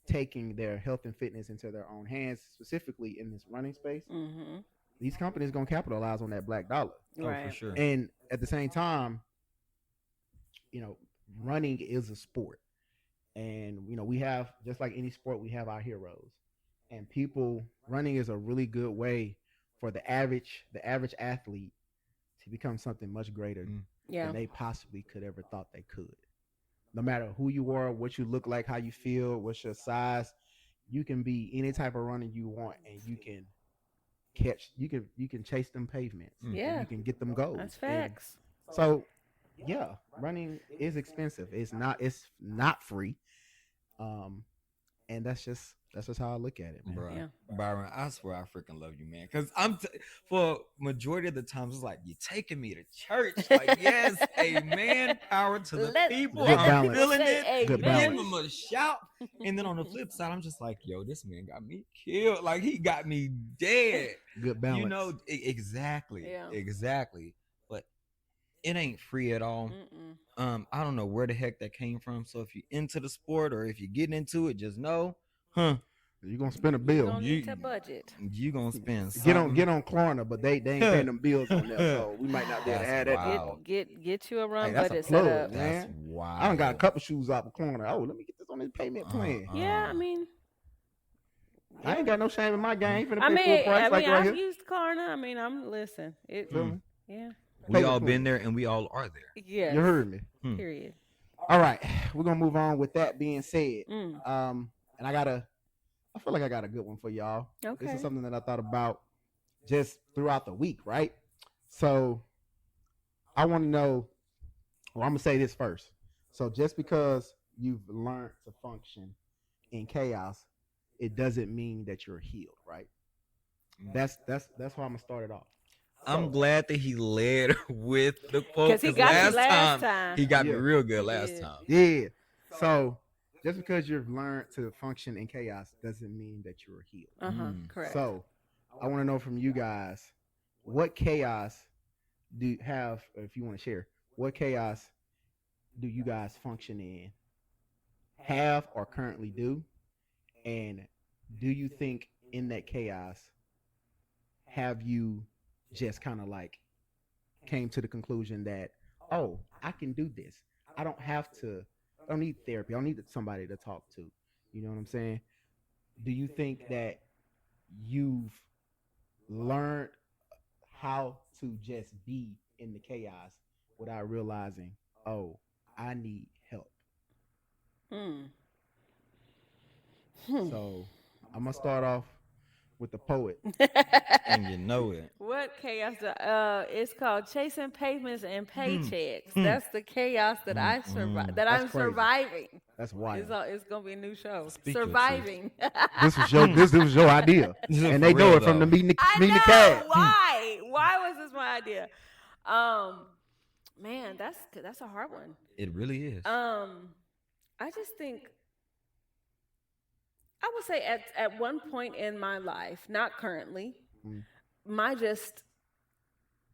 taking their health and fitness into their own hands, specifically in this running space, Hmm. these companies gonna capitalize on that black dollar. Oh, for Right. sure. And at the same time, you know, running is a sport. And we have, just like any sport, we have our heroes. And people running is a really good way for the average athlete to become something much greater Mm. Yeah. than they possibly could ever thought they could. No matter who you are, what you look like, how you feel, what's your size, you can be any type of runner you want, and you can chase them pavements, Mm. and Yeah. you can get them goals. That's And facts. so, yeah, running is expensive. It's not free. Um, and that's just how I look at it, man. Bruh. Yeah. Byron, I swear I freaking love you, man. Because for majority of the times, it's like, you're taking me to church. Like, yes, amen. Power to the people. Good I'm balance. feeling say it. Good Give balance. him a shout. And then on the flip side, I'm just like, yo, this man got me killed. Like, he got me dead. Good balance. Exactly. Yeah. Exactly. But it ain't free at all. Mm-mm. I don't know where the heck that came from. So if you're into the sport or if you're getting into it, just know, You're gonna spend a You bill. gonna need to budget. you gonna spend Get something. on Klarna, but they ain't paying them bills on there, so we might not be able to That's have that. wild. Get you a run Hey, that's a budget plug, set up. man. That's wild. I done got a couple shoes out of Klarna. Oh, let me get this on this payment plan. Yeah, I mean, I ain't got no shame in my game. Finna I pay mean, full price like right I've here. used Klarna. I mean, listen. Feel me? Yeah. We Payment all plan. been there and we all are there. Yes. You heard me. Period. All right, we're gonna move on. With that being said, Mm. and I feel like I got a good one for y'all. This Okay. is something that I thought about just throughout the week, right? So I want to know. Well, I'm gonna say this first. So just because you've learned to function in chaos, it doesn't mean that you're healed, right? That's how I'm gonna start it off. I'm glad that he led with the quote Because he got you last time time. he got me Yeah. real good He last did. time. Yeah. So just because you've learned to function in chaos doesn't mean that you're healed. Correct. So I want to know from you guys, what chaos do you have, or if you want to share, what chaos do you guys function in, have or currently do? And do you think in that chaos, have you just kind of like came to the conclusion that, oh, I can do this. I don't need therapy. I don't need somebody to talk to. You know what I'm saying? Do you think that you've learned how to just be in the chaos without realizing, oh, I need help. Hmm. Hmm. So I'm gonna start off with the poet. And you know it. What chaos? It's called chasing pavements and Hmm. paychecks. Hmm. That's the chaos that Mm, I survive. mm. That That's I'm crazy. surviving. That's It's wild. it's gonna be a new show. Speak your truth. Surviving. Hmm. This was your idea, and For they know real it from the though. meeting the I cab. know why. Why was this my idea? Um, man, that's a hard one. It really is. Um, I just think I would say at one point in my life, not currently, Mm, my just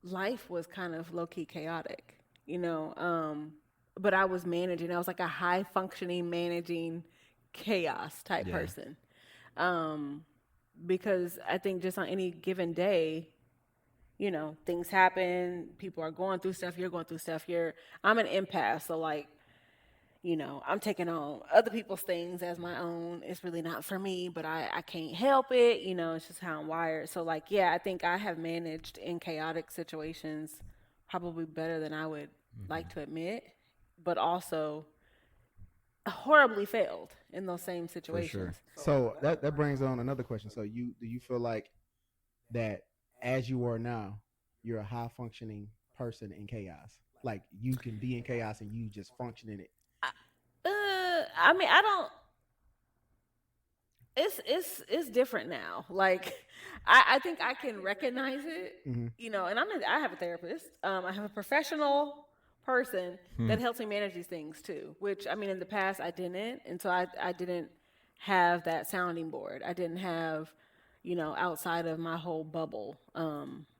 life was kind of low key chaotic, you know. But I was managing. I was like a high functioning managing chaos type Yeah. person. Um, because I think just on any given day, things happen. People are going through stuff. You're going through stuff. I'm an empath, so like I'm taking on other people's things as my own. It's really not for me, but I can't help it. It's just how I'm wired. So, like, yeah, I think I have managed in chaotic situations probably better than I would like Hmm. to admit, but also horribly failed in those same For sure. situations. So that brings on another question. So do you feel like that as you are now, you're a high functioning person in chaos? Like you can be in chaos and you just function in it. I mean, I don't. It's different now. Like, I think I can recognize it, Hmm. and I have a therapist. I have a professional person Hmm. that helps me manage these things too. Which I mean, in the past I didn't, and so I didn't have that sounding board. I didn't have, outside of my whole bubble.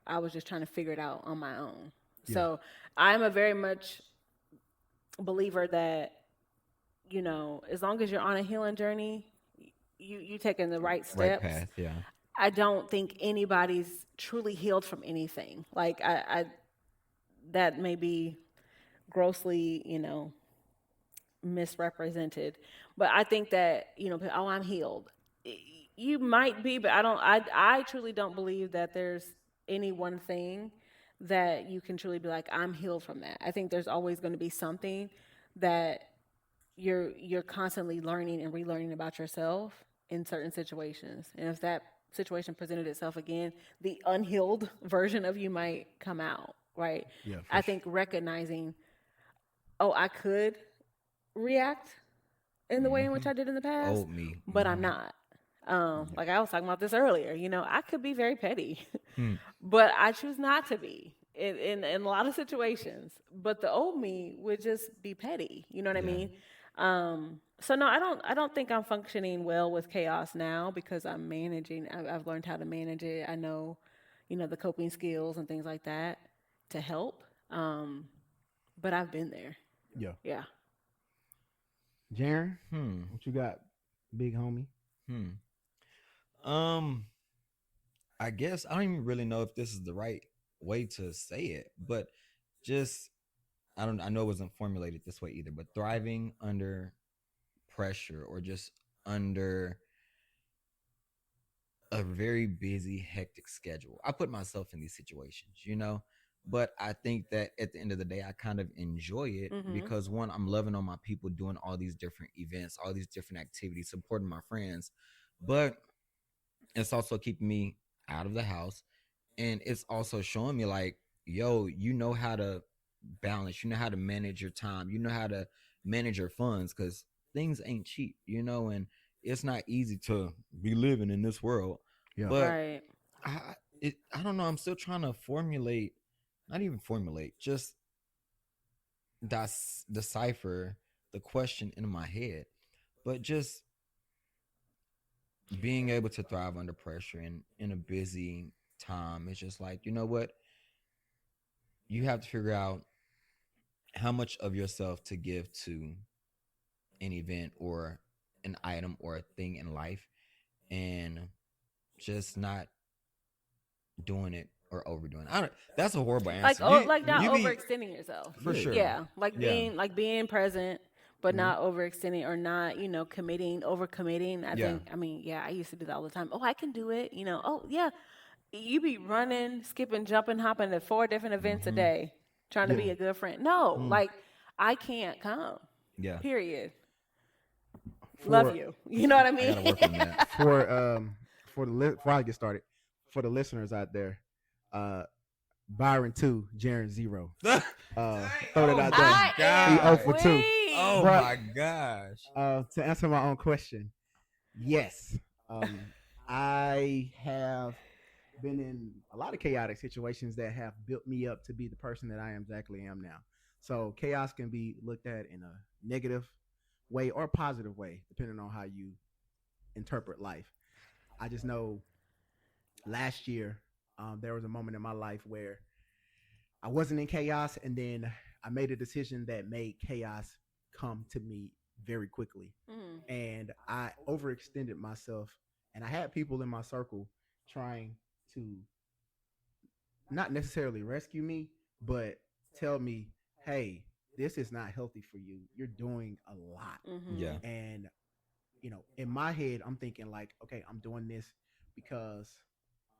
I was just trying to figure it out on my own. Yeah. So I'm a very much believer that as long as you're on a healing journey, you taking the right Right steps. path. Yeah. I don't think anybody's truly healed from anything. Like I that may be grossly, misrepresented, but I think that oh, I'm healed. You might be, but I don't. I truly don't believe that there's any one thing that you can truly be like I'm healed from that. I think there's always going to be something that you're constantly learning and relearning about yourself in certain situations. And if that situation presented itself again, the unhealed version of you might come out, right? Yeah, for I sure. think recognizing, oh, I could react in the way in which Hmm. I did in the past, Old me. but I'm Hmm. not. Yeah. Like I was talking about this earlier, I could be very petty, Hmm. but I choose not to be in a lot of situations. But the old me would just be petty. You know what I Yeah. mean? So no, I don't think I'm functioning well with chaos now because I'm managing. I've learned how to manage it. I know, the coping skills and things like that to help. But I've been there. Yeah. Yeah. Jaren, Hmm. what you got, big homie? Hmm. Um. I guess I don't even really know if this is the right way to say it, but just I don't. I know it wasn't formulated this way either. But thriving under pressure or just under a very busy, hectic schedule. I put myself in these situations. But I think that at the end of the day, I kind of enjoy it Mhm. because one, I'm loving on my people doing all these different events, all these different activities, supporting my friends. But it's also keeping me out of the house. And it's also showing me like, yo, you know how to balance, you know how to manage your time, you know how to manage your funds because things ain't cheap, and it's not easy to be living in this world. Yeah. But Right. I don't know. I'm still trying to formulate, not even formulate, just decipher the question in my head. But just being able to thrive under pressure and in a busy time, it's just like, you know what? You have to figure out how much of yourself to give to an event or an item or a thing in life and just not doing it or overdoing it. I don't, that's a horrible Like answer. oh, You like not you be overextending yourself. for Yeah. sure. Yeah, like Yeah. being present, but Hmm. not overextending or not committing, overcommitting. I Yeah. think. I mean, yeah, I used to do that all the time. Oh, I can do it. Oh, yeah. you be running, skipping, jumping, hopping to 4 different events a Mm-hmm. day, trying to Yeah. be a good friend. No, Mm. like I can't come. Yeah, Period. Love For you. You know what I I mean? gotta work on that. for before I get started, for the listeners out there, uh Byron 2, Jaren 0. Dang, Throw that oh out there. my I He am 0 god. for 2. Oh weak. But my gosh. to answer my own question, yes. I have been in a lot of chaotic situations that have built me up to be the person that I am exactly am now. So chaos can be looked at in a negative way or positive way, depending on how you interpret life. I just know last year there was a moment in my life where I wasn't in chaos, and then I made a decision that made chaos come to me very quickly, Mm. and I overextended myself, and I had people in my circle trying to not necessarily rescue me, but tell me, hey, this is not healthy for you. You're doing a lot. Mhm. Yeah. And, in my head, I'm thinking like, okay, I'm doing this because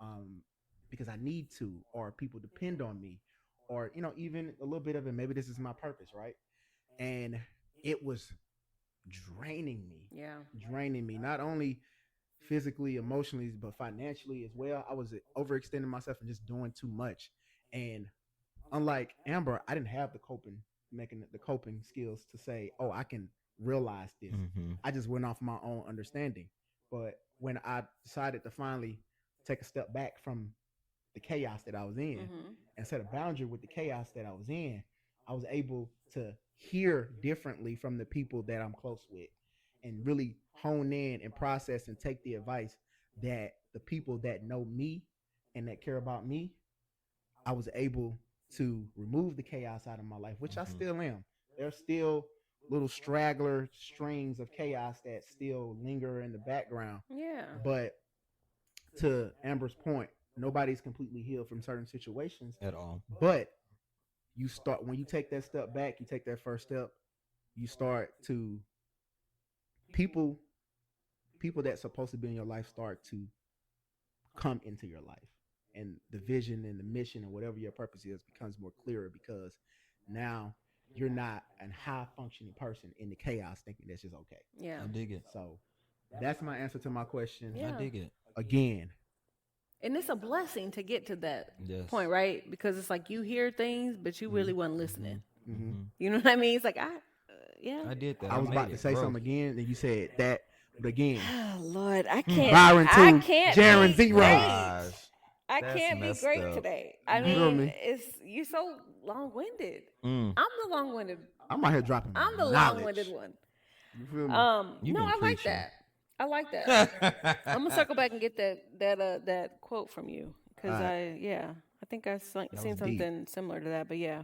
um because I need to, or people depend on me, or even a little bit of it, maybe this is my purpose, right? And it was draining me, Yeah. draining me, not only physically, emotionally, but financially as well. I was overextending myself and just doing too much. And unlike Amber, I didn't have the coping skills to say, oh, I can realize this. Mm-hmm. I just went off my own understanding. But when I decided to finally take a step back from the chaos that I was in Mhm. and set a boundary with the chaos that I was in, I was able to hear differently from the people that I'm close with and really hone in and process and take the advice that the people that know me and that care about me, I was able to remove the chaos out of my life, which I Mm-hmm. still am. There's still little straggler strings of chaos that still linger in the background. Yeah. But to Amber's point, nobody's completely healed from certain situations. At all. But you start when you take that step back, you take that first step, you start to people people that's supposed to be in your life start to come into your life. And the vision and the mission and whatever your purpose is becomes more clearer because now you're not a high functioning person in the chaos thinking that's just okay. Yeah. I dig it. So that's my answer to my question. I Yeah. dig it. Again, And it's a blessing to get to that Yes. point, right? Because it's like you hear things, but you really wasn't Mm-hmm. listening. mm-hmm. You know what I mean? It's like yeah. I did that. I was made about to it. say Growth. something again, and you said that, but again, Oh Lord, I Mm. can't. Byron I 2, can't Jaren be 0. great. Gosh, I that's can't be messed great up. today. I You feel mean, me? it's you so long-winded. Mm. I'm the long-winded. I'm out here dropping I'm the long-winded knowledge. one. You feel me? You No, been I like preaching. that. I like that. I'm gonna circle back and get that quote from you because All right. I think I That seen was deep. something similar to that, but yeah.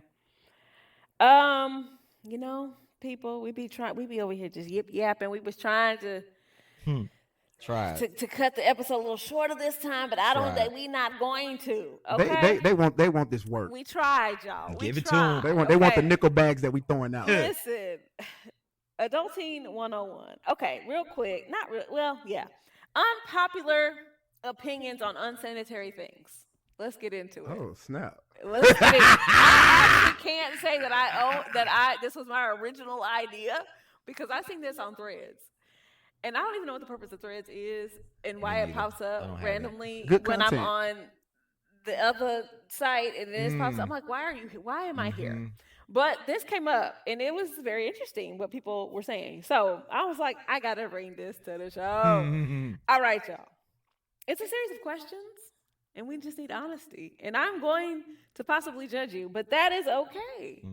You know, people, we be over here just yip yapping. We was trying Hmm. Tried. to cut the episode a little shorter this time, but I don't Tried. think we not going to. They, Okay, they they want they want this work. we tried, y'all. We Give it to 'em. tried. They want the Okay, nickel bags that we throwing out. listen. Adulting 101. Okay, real quick. Not real. Well, yeah. Unpopular opinions on unsanitary things. Let's get into it. Oh snap! Let's get it. I actually can't say that I own that I this was my original idea because I seen this on Threads. And I don't even know what the purpose of Threads is and Me why it neither. pops I don't up have it. randomly Good when I'm content. on the other site and then it pops up. I'm Mm. like, why am I here? Mhm. But this came up and it was very interesting what people were saying. So I was like, I gotta bring this to the show. All right, y'all. It's a series of questions and we just need honesty. And I'm going to possibly judge you, but that is okay.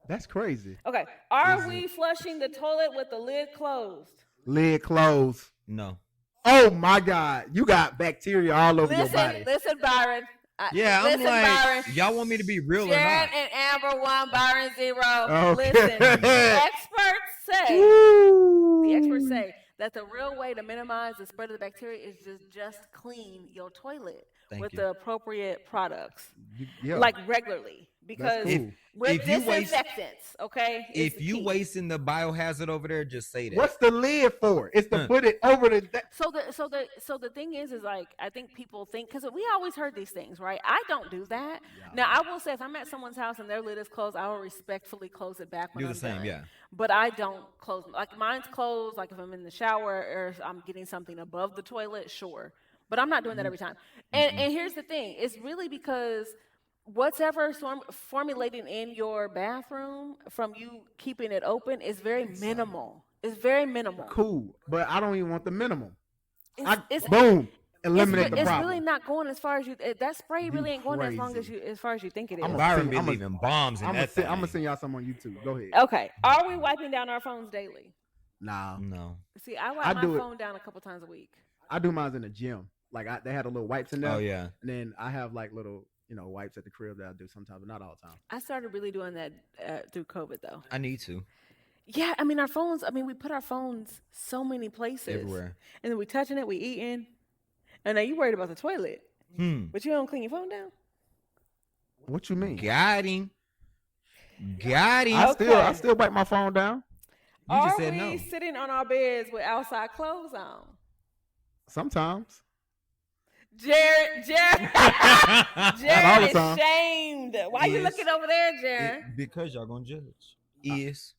That's crazy. Okay. Are we flushing the toilet with the lid closed? Lid closed. No. Oh my God! You got bacteria all over your body. Listen, Byron. Yeah, I'm Listen, like, Byron. y'all want me to be real or Jared not? and Amber 1, Byron 0. Okay. Listen, the experts Woo. say that the real way to minimize the spread of the bacteria is just clean your toilet Thank with you. the appropriate products, Yeah, like regularly, because cool. with If you waste, disinfectants. Okay, is if the you key. wasting the biohazard over there, just say that. What's the lid for? It's to Huh. put it over the. So the thing is like I think people think because we always heard these things, right? I don't do that. Yeah. Now I will say if I'm at someone's house and their lid is closed, I will respectfully close it back when Do the I'm same, done. yeah. But I don't close like mine's closed. Like if I'm in the shower or if I'm getting something above the toilet, sure. But I'm not doing that every time. And here's the thing: it's really because whatever formulating in your bathroom from you keeping it open is very minimal. It's very minimal. Cool, but I don't even want the minimum. It's Boom, it's, eliminate the it's problem. really not going as far as you. That spray really You ain't going as long as crazy. as far as you think it is. I'm Byron be I'm a- leaving bombs in I'm that thing. gonna send y'all some on YouTube. Go ahead. Okay, are we wiping down our phones daily? Nah, No. See, I wipe I my do it. phone down a couple times a week. I do mine in the gym. Like they had a little wipes in there. Oh yeah. And then I have like little, wipes at the crib that I do sometimes, but not all the time. I started really doing that through COVID, though. I need to. Yeah, I mean our phones. I mean we put our phones so many places Everywhere. and then we touching it, we eating, and now you worried about the toilet, but you don't clean your phone down. What you mean? Got him. Got him. I still wipe my phone down. You just Are said we no. sitting on our beds with outside clothes on? Sometimes. Jared all the is time. shamed. Why you Yes. looking over there, Jared? Because y'all gonna judge. Is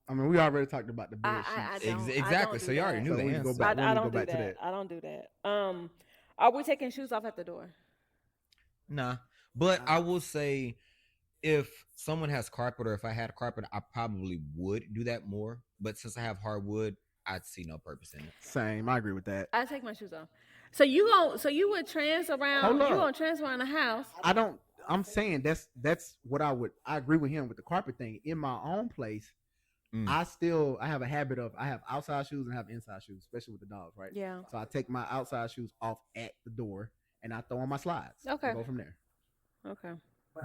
I mean, we already talked about the bed I sheets. don't. I exactly. don't So do you already that. knew So the we can go answer. back. I When we don't go do back to that. that. I don't do that. Are we taking shoes off at the door? Nah. But I will say if someone has carpet or if I had a carpet, I probably would do that more. But since I have hardwood, I'd see no purpose in it. Same. I agree with that. I take my shoes off. So you would trans around. Hold You up. gonna trans around the house? I don't. I'm saying that's what I would. I agree with him with the carpet thing. In my own place, Mm. I have a habit of I have outside shoes and I have inside shoes, especially with the dogs, right? Yeah. So I take my outside shoes off at the door and I throw on my slides. Okay. And go from there. Okay.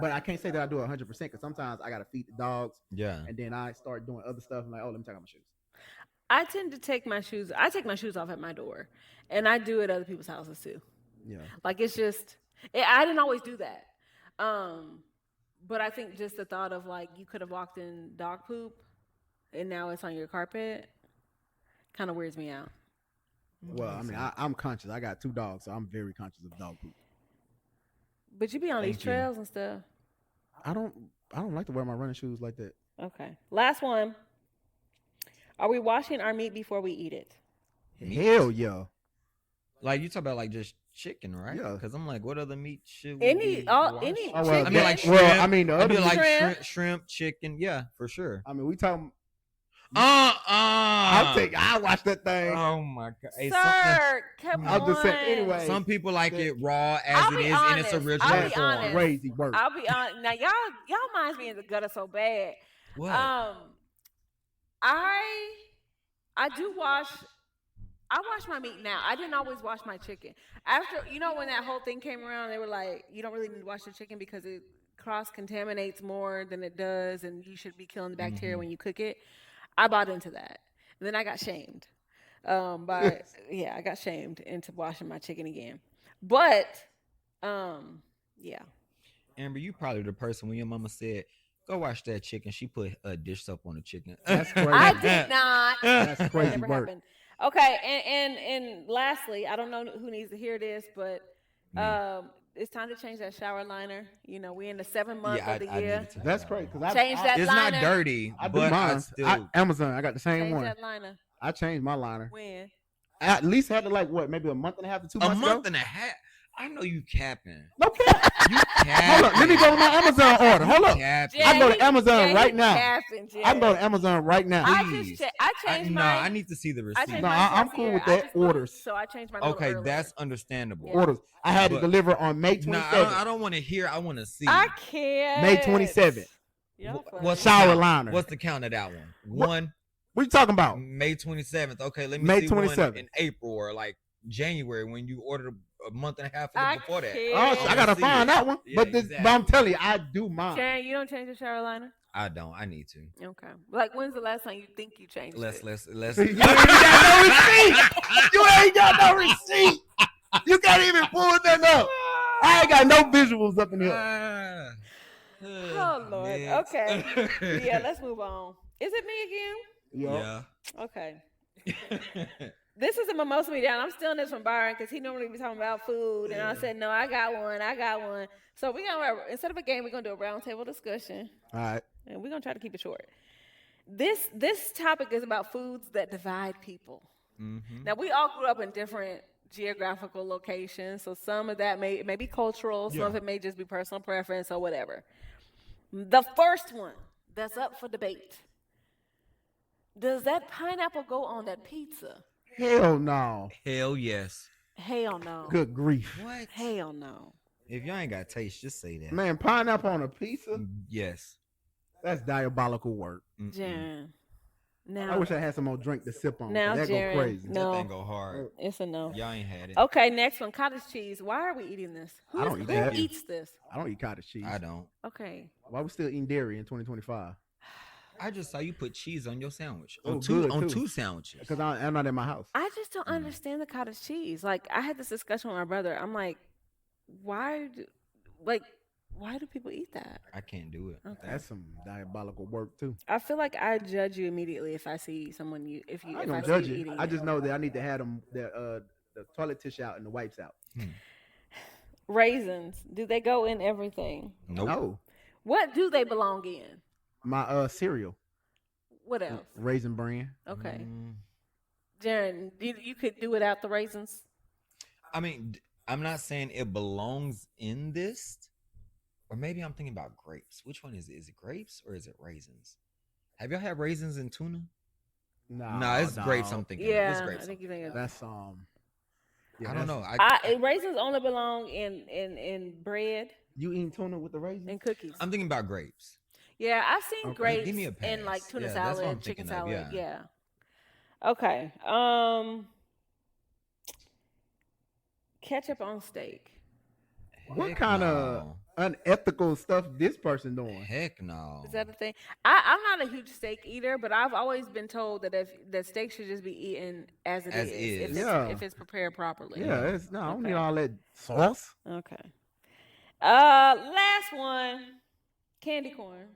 But I can't say that I do it 100% because sometimes I gotta feed the dogs Yeah. and then I start doing other stuff. I'm like, oh, let me take off my shoes. I tend to take my shoes. I take my shoes off at my door, and I do it at other people's houses too. Yeah. Like it's just, I didn't always do that. But I think just the thought of like you could have walked in dog poop, and now it's on your carpet, kind of weirds me out. Well, I mean, I'm conscious. I got 2 dogs, so I'm very conscious of dog poop. But you be on these Thank you. trails and stuff. I don't like to wear my running shoes like that. Okay. Last one. Are we washing our meat before we eat it? Hell yeah. Like you talk about like just chicken, right? Yeah. Because I'm like, what other meat should we Any be all washing? any Oh, chicken. well, I mean, like well, shrimp. I mean, the I other mean, like Shrimp. shrimp, chicken. Yeah, for sure. I mean, we talking. I I watch that thing. Oh my god. Hey, Sir, come I'll on. just say anyway. some people like the- it raw as I'll it be is in honest. its original I'll be That's form. honest. crazy work. I'll be honest. Now y'all minds be in the gutter so bad. What? I do wash. I wash my meat now. I didn't always wash my chicken. After when that whole thing came around, they were like, you don't really need to wash your chicken because it cross contaminates more than it does, and you should be killing the bacteria when you cook it. I bought into that, and then I got shamed. I got shamed into washing my chicken again. But, yeah. Amber, you probably the person when your mama said, "Go wash that chicken." She put a dish soap on the chicken. That's crazy. I did not. That's That crazy never work. happened. Okay, and lastly, I don't know who needs to hear this, but it's time to change that shower liner. We in the 7th month Yeah, of the I year. needed to That's know. crazy because Change that It's liner. not dirty, I do but I mine. still. Amazon. I got the same Change one. that liner. I changed my liner. When? I at least had to maybe a month and a half to 2 a months month ago. and a half. I know you capping. No cap. You capping. Hold up. Let me go to my Amazon order. Hold up. Capping. I go to Jay, Amazon Jay, right he now. capping, Jay. I can go to Amazon right now. I Please. changed No, mine. I need to see the I receipt. changed No, mine I'm twice a cool year. with I that. just moved, Orders. So I changed mine. a little Okay, earlier. that's understandable. Yeah. Orders. I had But- to deliver on May No, 27th. I don't want to hear. I want to see. I can't. May 27th. Y'all funny. What's Shower the count? liner. What's the count of that one? What? One What you talking about? May 27th. Okay, let me May see 27th. one in April or like January when you ordered a month and a half I before that. can't. Oh, I gotta see find it. that one. Yeah, but exactly. I'm telling you, I do mine. Sharon, you don't change your shower liner? I don't. I need to. Okay. Like, when's the last time you think you changed Let's it? let's. You ain't got no receipt. You ain't got no receipt. You can't even pull that up. I ain't got no visuals up in here. Oh Lord. Next. Okay. Yeah, let's move on. Is it me Yo. Yeah. again? Okay. This is a mimosa me down. I'm stealing this from Byron because he normally be talking about food, and I said no. I got one. I got one. So we're gonna instead of a game, we're gonna do a roundtable discussion, All right. and we're gonna try to keep it short. This topic is about foods that divide people. Mm-hmm. Now we all grew up in different geographical locations, so some of that may be cultural, some of Yeah. it may just be personal preference or whatever. The first one that's up for debate: does that pineapple go on that pizza? Hell no. Hell yes. Hell no. Good grief. What? Hell no. If y'all ain't got taste, just say that. Man, pineapple on a pizza? Yes. That's diabolical work. Mm-mm. Jan. I Now, wish I had some more drink to sip on. Now, That Jared, go crazy. no. That thing go hard. it's a no. Y'all ain't had it. Okay, next one, cottage cheese. Why are we eating this? I don't eat Who that. eats this? I don't eat cottage cheese. I don't. Okay. Why we still eating dairy in 2025? I just saw you put cheese on your sandwich. Oh, On two good, on too. two sandwiches. Because I'm not in my house. I just don't understand the cottage cheese. Like, I had this discussion with my brother. I'm like, why do, like, why do people eat that? I can't do it. Okay. That's some diabolical work too. I feel like I judge you immediately if I see someone you if you I if don't I see judge you you. eating I it. just know that I need to have them the toilet tissue out and the wipes out. Raisins. Do they go in everything? Nope. No, What do they belong in? my cereal, What else? Raisin Bran. Okay. Mm, Jaren, you could do without the raisins? I mean, I'm not saying it belongs in this, or maybe I'm thinking about grapes. Which one is it? Is it grapes or is it raisins? Have y'all had raisins in tuna? Nah, it's grapes. I'm thinking. It's Yeah, grapes. I think you think That's yeah, I don't know. raisins only belong in bread You eating tuna with the raisins? and cookies. I'm thinking about grapes. Yeah, I've seen Okay. grapes Give me a in like pass. tuna Yeah, that's what salad, I'm chicken thinking of, salad. yeah. Yeah. Okay. Ketchup on steak. What Heck kind of no. unethical stuff this person doing? Heck no. Is that a thing? I'm not a huge steak eater, but I've always been told that steak should just be eaten as it As is, is. Yeah. if it's prepared properly. Yeah, it's no. I don't need Okay. all that sauce. Okay. Last one, candy corn.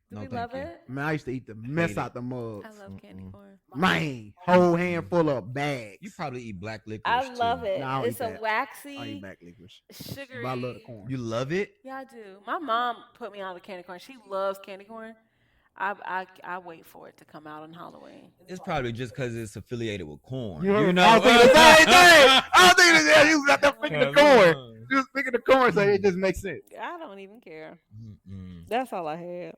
Do No, we thank love you. it? Man, I used to eat the mess Hate out it. the mugs. I love candy corn. Man, whole handful of bags. You probably eat black licorice. I love too. it. Nah, I don't It's eat a that. I eat waxy, back licorice. sugary. But I love the corn. You love it? Yeah, I do. My mom put me on the candy corn. She loves candy corn. I wait for it to come out on Halloween. It's probably just because it's affiliated with corn. You You know, know, I was thinking the same thing. I was thinking that you got that picking the corn. Just picking the corn, so it just makes sense. I don't even care. Mm-mm. That's all I had.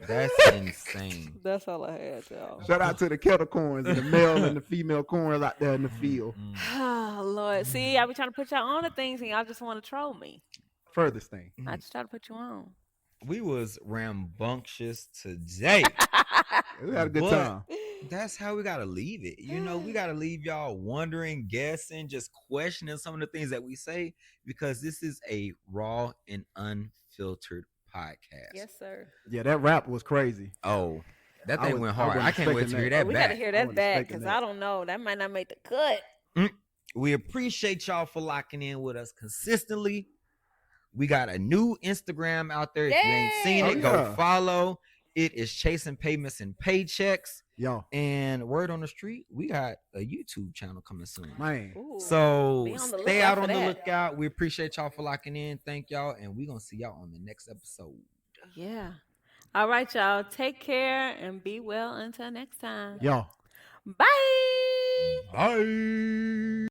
That's insane. That's all I had, y'all. Shout out to the kettle corns and the male and the female corns out there in the field. Oh, Lord. See, I be trying to put y'all on to things and y'all just want to troll me. Furthest thing. I just try to put you on. We was rambunctious today. We had a good But time. That's how we gotta leave it. You know, we gotta leave y'all wondering, guessing, just questioning some of the things that we say because this is a raw and unfiltered podcast. Yes, sir. Yeah, that rap was crazy. Oh, that I thing was- went I hard. wasn't I can't wait to expecting hear that. that We back. got to hear I that wasn't back expecting because that. I don't know. That might not make the cut. We appreciate y'all for locking in with us consistently. We got a new Instagram out there. If you ain't seen Yay! it, Oh, go yeah. follow. It is Chasing Pavements and Paychecks. Yo, And word on the street, we got a YouTube channel coming soon. man. Ooh. So Be on the stay lookout out for on the that. lookout. We appreciate y'all for locking in. Thank y'all. And we're going to see y'all on the next episode. Yeah. All right, y'all. Take care and be well until next time. Yo. Bye. Bye.